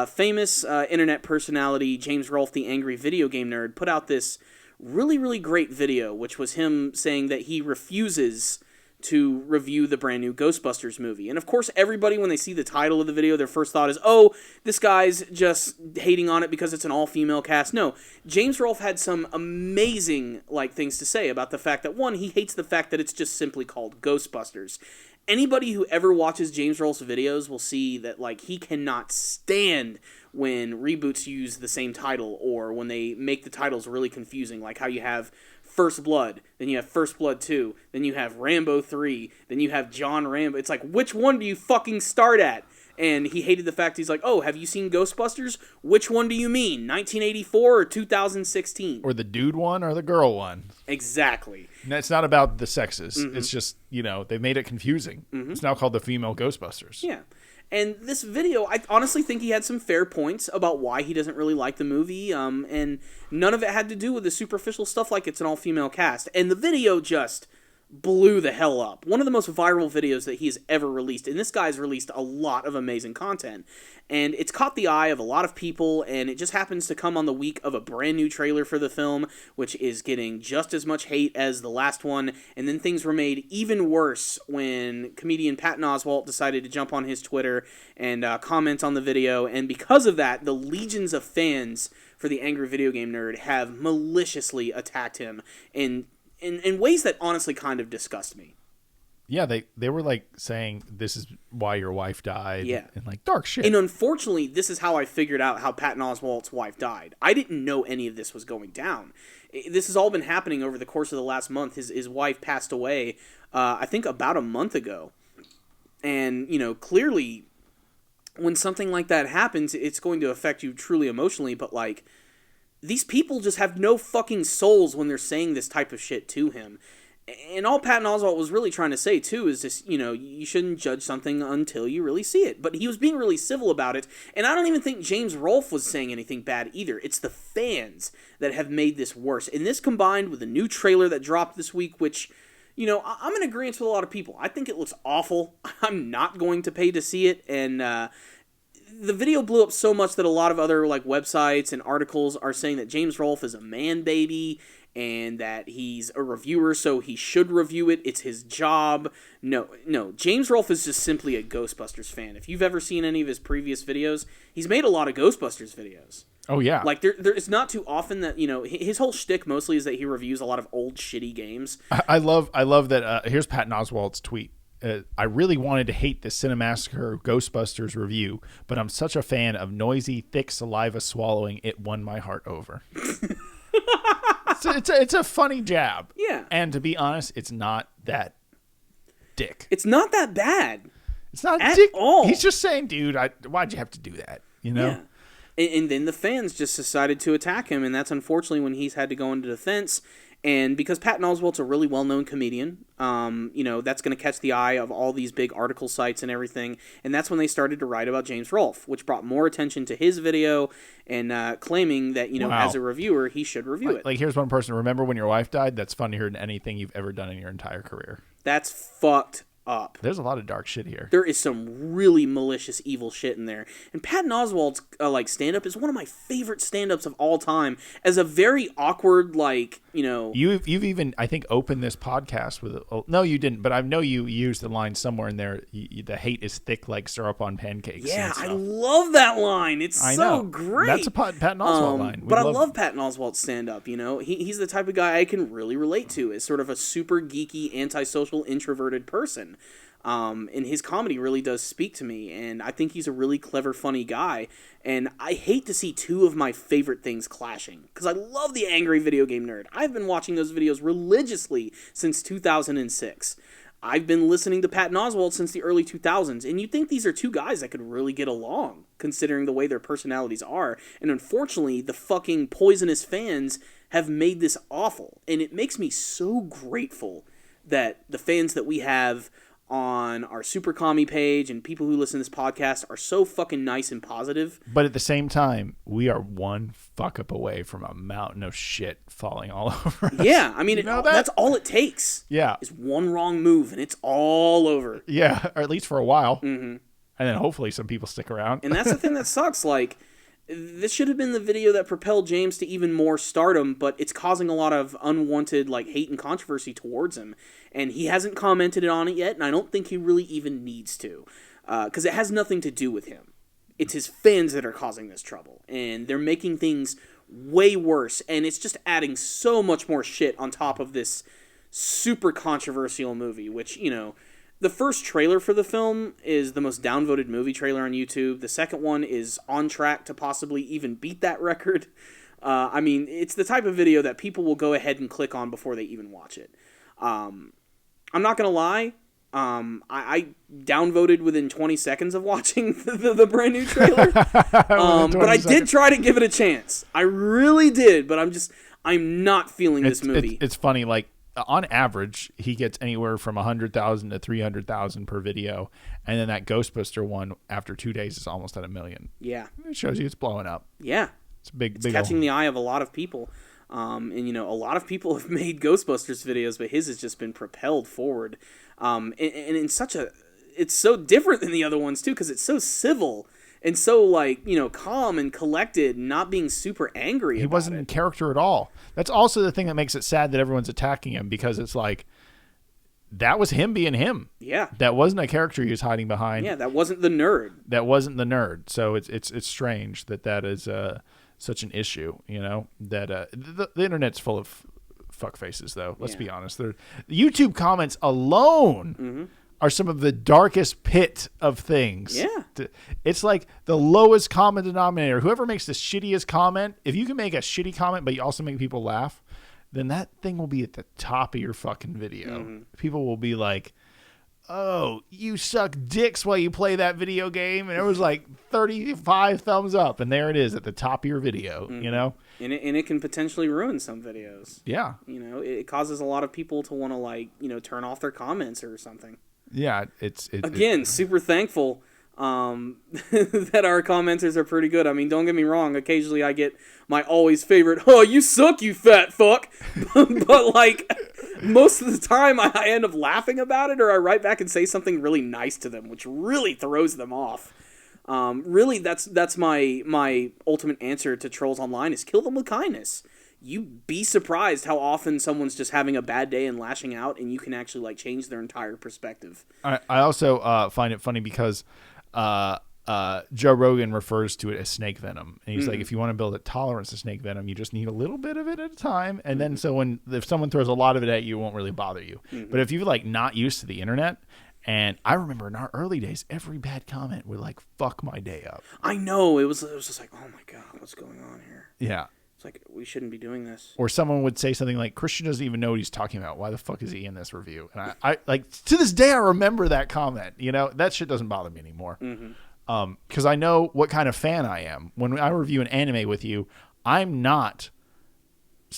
famous internet personality James Rolfe, the angry video game nerd, put out this really, really great video, which was him saying that he refuses to review the brand new Ghostbusters movie. And of course, everybody, when they see the title of the video, their first thought is, oh, this guy's just hating on it because it's an all-female cast. No, James Rolfe had some amazing things to say about the fact that, one, he hates the fact that it's just simply called Ghostbusters. Anybody who ever watches James Rolfe's videos will see that he cannot stand when reboots use the same title, or when they make the titles really confusing, like how you have First Blood, then you have First Blood 2, then you have Rambo 3, then you have John Rambo. It's like, which one do you fucking start at? And he hated the fact, he's like, oh, have you seen Ghostbusters? Which one do you mean, 1984 or 2016? Or the dude one or the girl one. Exactly. And it's not about the sexes. It's just, they made it confusing. It's now called the female Ghostbusters. Yeah. And this video, I honestly think he had some fair points about why he doesn't really like the movie, and none of it had to do with the superficial stuff like it's an all-female cast. And the video just blew the hell up. One of the most viral videos that he's ever released, and this guy's released a lot of amazing content. And it's caught the eye of a lot of people, and it just happens to come on the week of a brand new trailer for the film, which is getting just as much hate as the last one. And then things were made even worse when comedian Patton Oswalt decided to jump on his Twitter and comment on the video. And because of that, the legions of fans for the Angry Video Game Nerd have maliciously attacked him in ways that honestly kind of disgust me. Yeah, they were saying this is why your wife died. Yeah. And dark shit. And unfortunately, this is how I figured out how Patton Oswalt's wife died. I didn't know any of this was going down. This has all been happening over the course of the last month. His wife passed away, I think about a month ago. And, clearly when something like that happens, it's going to affect you truly emotionally, but these people just have no fucking souls when they're saying this type of shit to him. And all Patton Oswalt was really trying to say, too, is just, you shouldn't judge something until you really see it. But he was being really civil about it, and I don't even think James Rolfe was saying anything bad either. It's the fans that have made this worse. And this combined with the new trailer that dropped this week, which, I'm in agreement with a lot of people. I think it looks awful. I'm not going to pay to see it, and the video blew up so much that a lot of other websites and articles are saying that James Rolfe is a man baby and that he's a reviewer, so he should review it. It's his job. No. James Rolfe is just simply a Ghostbusters fan. If you've ever seen any of his previous videos, he's made a lot of Ghostbusters videos. Oh, yeah. It's not too often that, his whole shtick mostly is that he reviews a lot of old shitty games. I love that. Here's Patton Oswalt's tweet. I really wanted to hate the Cinemassacre Ghostbusters review, but I'm such a fan of noisy, thick saliva swallowing, it won my heart over. It's a funny jab. Yeah. And to be honest, it's not that dick. It's not that bad. It's not at dick. all. He's just saying, dude, why'd you have to do that? You know? Yeah. And then the fans just decided to attack him, and that's unfortunately when he's had to go into defense. And because Patton Oswalt's a really well-known comedian, that's going to catch the eye of all these big article sites and everything. And that's when they started to write about James Rolfe, which brought more attention to his video and claiming that, Wow. as a reviewer, he should review it. Like, here's one person. Remember when your wife died? That's funnier than anything you've ever done in your entire career. That's fucked up. There's a lot of dark shit here. There is some really malicious, evil shit in there. And Patton Oswalt's stand-up is one of my favorite stand-ups of all time. As a very awkward, You've even, I think, opened this podcast with no, you didn't, but I know you used the line somewhere in there. The hate is thick like syrup on pancakes. Yeah, I love that line. It's so great. That's a Patton Oswalt line. But I love Patton Oswalt's stand-up. He's the type of guy I can really relate to as sort of a super geeky, antisocial, introverted person. And his comedy really does speak to me, and I think he's a really clever, funny guy, and I hate to see two of my favorite things clashing, because I love the Angry Video Game Nerd. I've been watching those videos religiously since 2006. I've been listening to Patton Oswalt since the early 2000s, and you'd think these are two guys that could really get along, considering the way their personalities are, and unfortunately, the fucking poisonous fans have made this awful, and it makes me so grateful that the fans that we have on our Super Commie page and people who listen to this podcast are so fucking nice and positive. But at the same time, we are one fuck up away from a mountain of shit falling all over us. Yeah, I mean, that's all it takes. Yeah. Is one wrong move and it's all over. Yeah, or at least for a while. Mm-hmm. And then hopefully some people stick around. And that's the thing that sucks. Like, this should have been the video that propelled James to even more stardom, but it's causing a lot of unwanted hate and controversy towards him. And he hasn't commented on it yet, and I don't think he really even needs to, because it has nothing to do with him. It's his fans that are causing this trouble, and they're making things way worse, and it's just adding so much more shit on top of this super controversial movie, which, the first trailer for the film is the most downvoted movie trailer on YouTube. The second one is on track to possibly even beat that record. It's the type of video that people will go ahead and click on before they even watch it. I'm not going to lie. I downvoted within 20 seconds of watching the brand new trailer. But I did try to give it a chance. I really did, but I'm not feeling this movie. It's funny, on average, he gets anywhere from 100,000 to 300,000 per video, and then that Ghostbuster one, after 2 days, is almost at 1 million. Yeah. It shows you it's blowing up. Yeah. It's big. It's catching the eye of a lot of people. And a lot of people have made Ghostbusters videos, but his has just been propelled forward. And in it's so different than the other ones, too, because it's so civil and so, calm and collected, not being super angry. He wasn't in character at all. That's also the thing that makes it sad that everyone's attacking him, because it's that was him being him. Yeah. That wasn't a character he was hiding behind. Yeah, that wasn't the nerd. So it's strange that is such an issue, that the internet's full of fuck faces, though. Let's be honest. The YouTube comments alone are some of the darkest pit of things. Yeah. It's like the lowest common denominator. Whoever makes the shittiest comment, if you can make a shitty comment but you also make people laugh, then that thing will be at the top of your fucking video. People will be like, oh, you suck dicks while you play that video game. And it was 35 thumbs up. And there it is at the top of your video, And it can potentially ruin some videos. Yeah. It causes a lot of people to want to, turn off their comments or something. Yeah. Super thankful that our commenters are pretty good. I mean, don't get me wrong. Occasionally I get my always favorite, oh, you suck, you fat fuck. But most of the time I end up laughing about it, or I write back and say something really nice to them, which really throws them off. Really, that's my ultimate answer to trolls online is kill them with kindness. You'd be surprised how often someone's just having a bad day and lashing out, and you can actually change their entire perspective. I also find it funny because Joe Rogan refers to it as snake venom, and he's like, if you want to build a tolerance to snake venom, you just need a little bit of it at a time, and then if someone throws a lot of it at you, it won't really bother you. But if you're not used to the internet, And I remember in our early days, every bad comment would like fuck my day up. I know. It was just like, oh my God, what's going on here? Yeah. It's like, we shouldn't be doing this. Or someone would say something like, Christian doesn't even know what he's talking about. Why the fuck is he in this review? And I like, to this day, I remember that comment. You know, that shit doesn't bother me anymore. Because I know what kind of fan I am. When I review an anime with you, I'm not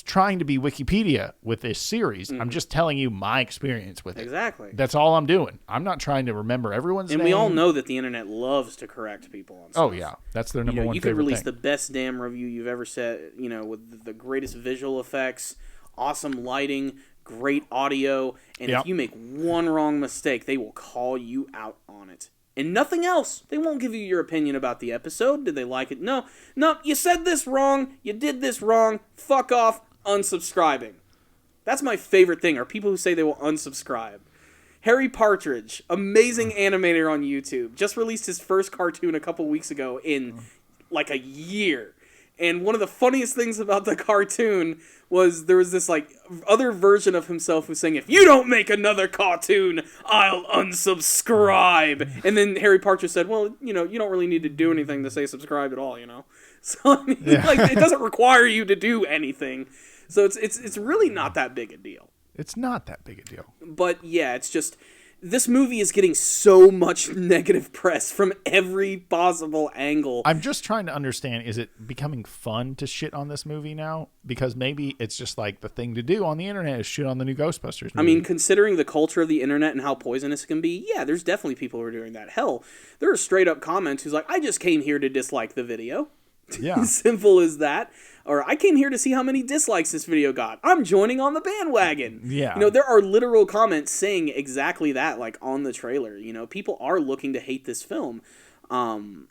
trying to be Wikipedia with this series. I'm just telling you my experience with it. Exactly. That's all I'm doing. I'm not trying to remember everyone's name. And we all know that the internet loves to correct people on stuff. Oh, yeah. That's their number one you favorite could release thing. the best damn review you've ever said, with the greatest visual effects, awesome lighting, great audio, and if you make one wrong mistake, they will call you out on it. And nothing else. They won't give you your opinion about the episode. Did they like it? No, you said this wrong. You did this wrong. Fuck off. Unsubscribing. That's my favorite thing, are people who say they will unsubscribe. Harry Partridge, amazing animator on YouTube, just released his first cartoon a couple weeks ago in like a year. And one of the funniest things about the cartoon was there was this like other version of himself who's saying, if you don't make another cartoon, I'll unsubscribe. And then Harry Partridge said, well, you don't really need to do anything to say subscribe at all, So I mean, it doesn't require you to do anything. So it's really not that big a deal. It's not that big a deal. But yeah, it's just, this movie is getting so much negative press from every possible angle. I'm just trying to understand, is it becoming fun to shit on this movie now? Because maybe it's just like the thing to do on the internet is shit on the new Ghostbusters movie. I mean, considering the culture of the internet and how poisonous it can be, yeah, there's definitely people who are doing that. Hell, there are straight up comments who's like, I just came here to dislike the video. Yeah. Simple as that. Or I came here to see how many dislikes this video got. I'm joining on the bandwagon. Yeah. There are literal comments saying exactly that, like on the trailer. People are looking to hate this film. I'm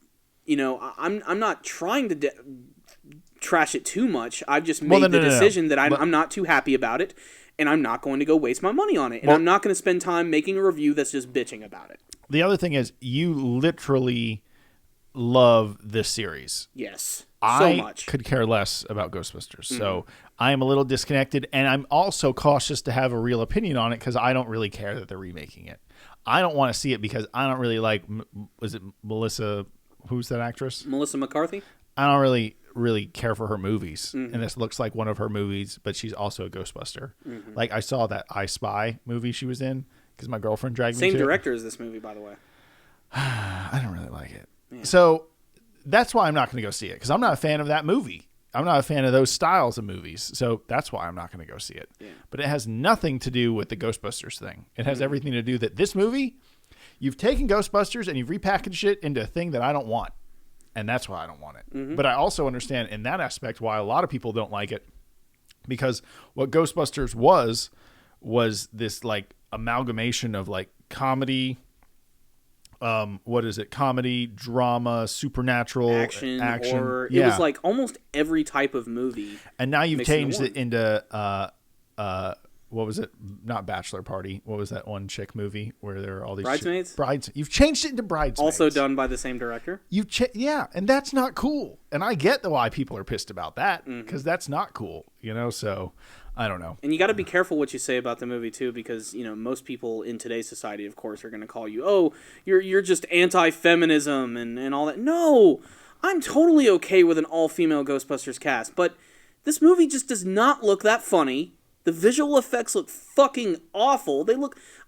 not trying to trash it too much. I've just made the decision that I'm not too happy about it, and I'm not going to go waste my money on it. And I'm not going to spend time making a review that's just bitching about it. The other thing is, you literally love this series. Yes. I much. could care less about Ghostbusters. So I am a little disconnected, and I'm also cautious to have a real opinion on it because I don't really care that they're remaking it. I don't want to see it because I don't really like, was it Melissa, who's that actress? Melissa McCarthy? I don't really care for her movies. And this looks like one of her movies, but she's also a Ghostbuster. Like I saw that I Spy movie she was in because my girlfriend dragged me to it. Same director as this movie, by the way. I don't really like it. Yeah. So that's why I'm not going to go see it, because I'm not a fan of that movie. I'm not a fan of those styles of movies. So that's why I'm not going to go see it. Yeah. But it has nothing to do with the Ghostbusters thing. It has everything to do that this movie, you've taken Ghostbusters and you've repackaged it into a thing that I don't want. And that's why I don't want it. But I also understand in that aspect why a lot of people don't like it, because what Ghostbusters was this like amalgamation of like comedy, comedy, drama, supernatural, action, horror. Yeah. It was like almost every type of movie. And now you've changed it into what was it? Not Bachelor Party. What was that one chick movie where there were all these Bridesmaids? You've changed it into Bridesmaids. Also done by the same director. Yeah, and that's not cool. And I get why people are pissed about that, because that's not cool, so I don't know. And you got to be careful what you say about the movie too, because most people in today's society, of course, are going to call you, oh, you're just anti-feminism and all that. No, I'm totally okay with an all-female Ghostbusters cast, but this movie just does not look that funny. The visual effects look fucking awful.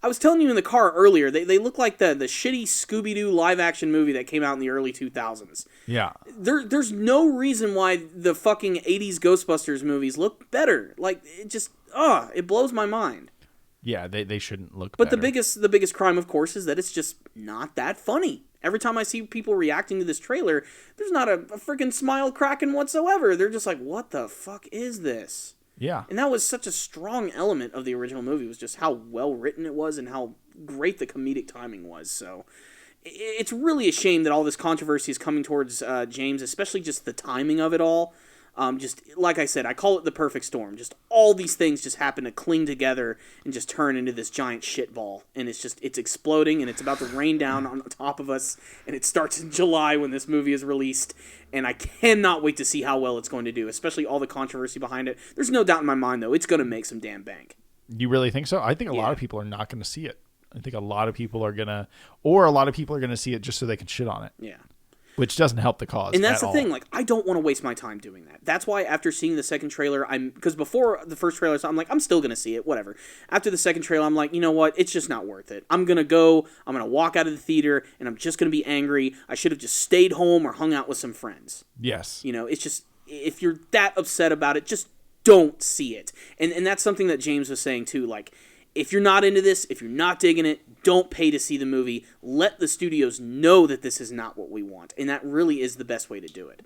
I was telling you in the car earlier, they look like the shitty Scooby-Doo live-action movie that came out in the early 2000s. Yeah. There's no reason why the fucking 80s Ghostbusters movies look better. Like, it just, it blows my mind. Yeah, they shouldn't look But better. the biggest crime, of course, is that it's just not that funny. Every time I see people reacting to this trailer, there's not a freaking smile cracking whatsoever. They're just like, what the fuck is this? Yeah. And that was such a strong element of the original movie, was just how well written it was and how great the comedic timing was. So it's really a shame that all this controversy is coming towards James, especially just the timing of it all. Just like I said, I call it the perfect storm. Just all these things just happen to cling together and just turn into this giant shit ball. And it's exploding, and it's about to rain down on top of us. And it starts in July when this movie is released. And I cannot wait to see how well it's going to do, especially all the controversy behind it. There's no doubt in my mind, though, it's going to make some damn bank. You really think so? I think a lot of people are not going to see it. I think a lot of people are gonna see it just so they can shit on it. Yeah. Which doesn't help the cause. And that's the all. thing. Like, I don't want to waste my time doing that. That's why after seeing the second trailer, because before the first trailer, I'm like, I'm still going to see it, whatever. After the second trailer, I'm like, you know what? It's just not worth it. I'm going to walk out of the theater, and I'm just going to be angry. I should have just stayed home or hung out with some friends. Yes. You know, it's just, if you're that upset about it, just don't see it. And that's something that James was saying, too. Like, if you're not into this, if you're not digging it, don't pay to see the movie. Let the studios know that this is not what we want. And that really is the best way to do it.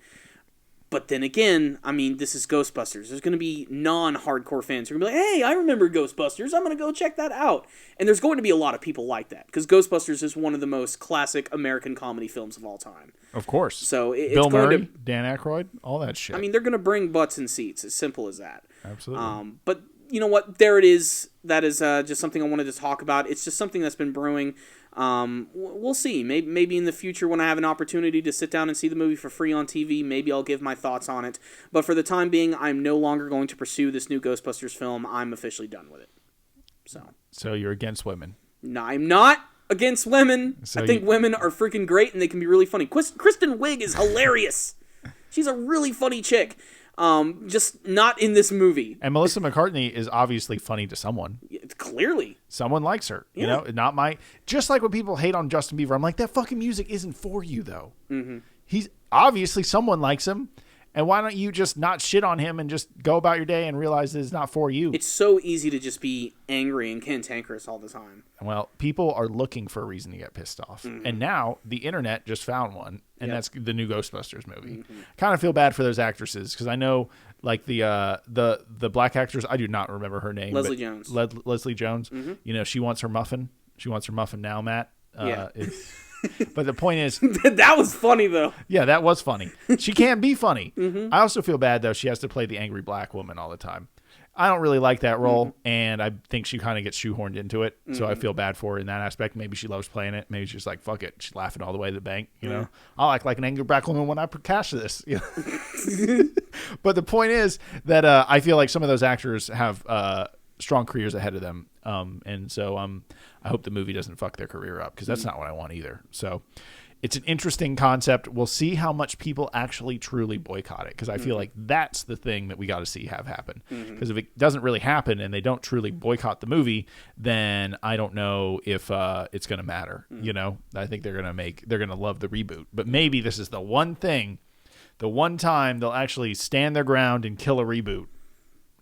But then again, I mean, this is Ghostbusters. There's going to be non-hardcore fans who are going to be like, hey, I remember Ghostbusters. I'm going to go check that out. And there's going to be a lot of people like that. Because Ghostbusters is one of the most classic American comedy films of all time. Of course. So it's Bill going Murray, to, Dan Aykroyd, all that shit. I mean, they're going to bring butts and seats. As simple as that. Absolutely. But you know what? There it is. That is just something I wanted to talk about. It's just something that's been brewing. We'll see. Maybe in the future when I have an opportunity to sit down and see the movie for free on TV, maybe I'll give my thoughts on it. But for the time being, I'm no longer going to pursue this new Ghostbusters film. I'm officially done with it. So you're against women? No, I'm not against women. So I think women are freaking great and they can be really funny. Kristen Wiig is hilarious. She's a really funny chick. Just not in this movie. And Melissa McCartney is obviously funny to someone. Clearly. Someone likes her. Yeah. You know, not my... Just like when people hate on Justin Bieber, I'm like, that fucking music isn't for you, though. Mm-hmm. He's... Obviously, someone likes him. And why don't you just not shit on him and just go about your day and realize that it's not for you? It's so easy to just be angry and cantankerous all the time. Well, people are looking for a reason to get pissed off. Mm-hmm. And now the internet just found one. And that's the new Ghostbusters movie. Mm-hmm. Kind of feel bad for those actresses because I know like the black actress, I do not remember her name. Leslie Jones. Leslie Jones. Mm-hmm. You know, she wants her muffin. She wants her muffin now, Matt. Yeah. But the point is... that was funny, though. Yeah, that was funny. She can be funny. Mm-hmm. I also feel bad, though, she has to play the angry black woman all the time. I don't really like that role, and I think she kind of gets shoehorned into it, so I feel bad for her in that aspect. Maybe she loves playing it. Maybe she's like, fuck it. She's laughing all the way to the bank, you know? I'll act like an angry black woman when I cash this. You know? But the point is that I feel like some of those actors have strong careers ahead of them, and so I hope the movie doesn't fuck their career up, because that's not what I want either. So it's an interesting concept. We'll see how much people actually truly boycott it, because I feel like that's the thing that we got to see have happen. Because if it doesn't really happen and they don't truly boycott the movie, then I don't know if it's going to matter. You know, I think they're going to love the reboot. But maybe this is the one thing, the one time they'll actually stand their ground and kill a reboot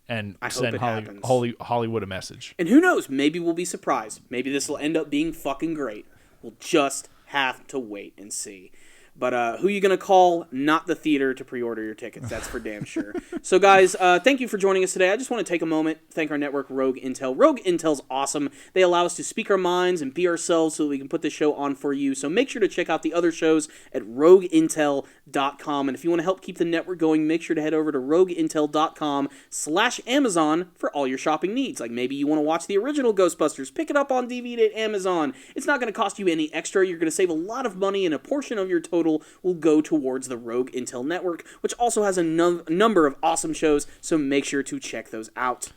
and send Hollywood a message. And who knows? Maybe we'll be surprised. Maybe this will end up being fucking great. We'll just have to wait and see. But who you going to call? Not the theater to pre-order your tickets. That's for damn sure. So, guys, thank you for joining us today. I just want to take a moment, thank our network, Rogue Intel. Rogue Intel's awesome. They allow us to speak our minds and be ourselves so that we can put this show on for you. So make sure to check out the other shows at rogueintel.com. And if you want to help keep the network going, make sure to head over to rogueintel.com/Amazon for all your shopping needs. Like maybe you want to watch the original Ghostbusters, pick it up on DVD at Amazon. It's not going to cost you any extra. You're going to save a lot of money, and a portion of your total will go towards the Rogue Intel network, which also has a number of awesome shows, so make sure to check those out.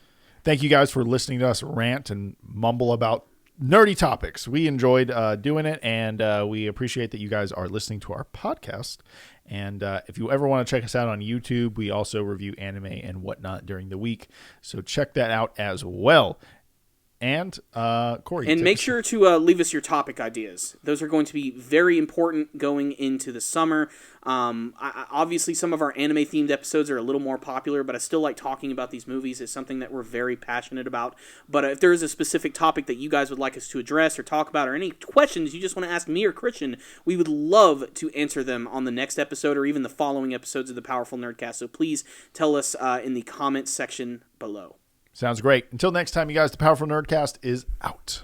Thank you guys for listening to us rant and mumble about nerdy topics. We enjoyed doing it, and we appreciate that you guys are listening to our podcast. And if you ever want to check us out on YouTube, we also review anime and whatnot during the week, so check that out as well. And Corey, and make sure to leave us your topic ideas. Those are going to be very important going into the summer. Obviously, some of our anime-themed episodes are a little more popular, but I still like talking about these movies. It's something that we're very passionate about. But if there is a specific topic that you guys would like us to address or talk about, or any questions you just want to ask me or Christian, we would love to answer them on the next episode or even the following episodes of the Powerful Nerdcast. So please tell us in the comments section below. Sounds great. Until next time, you guys, the Powerful Nerdcast is out.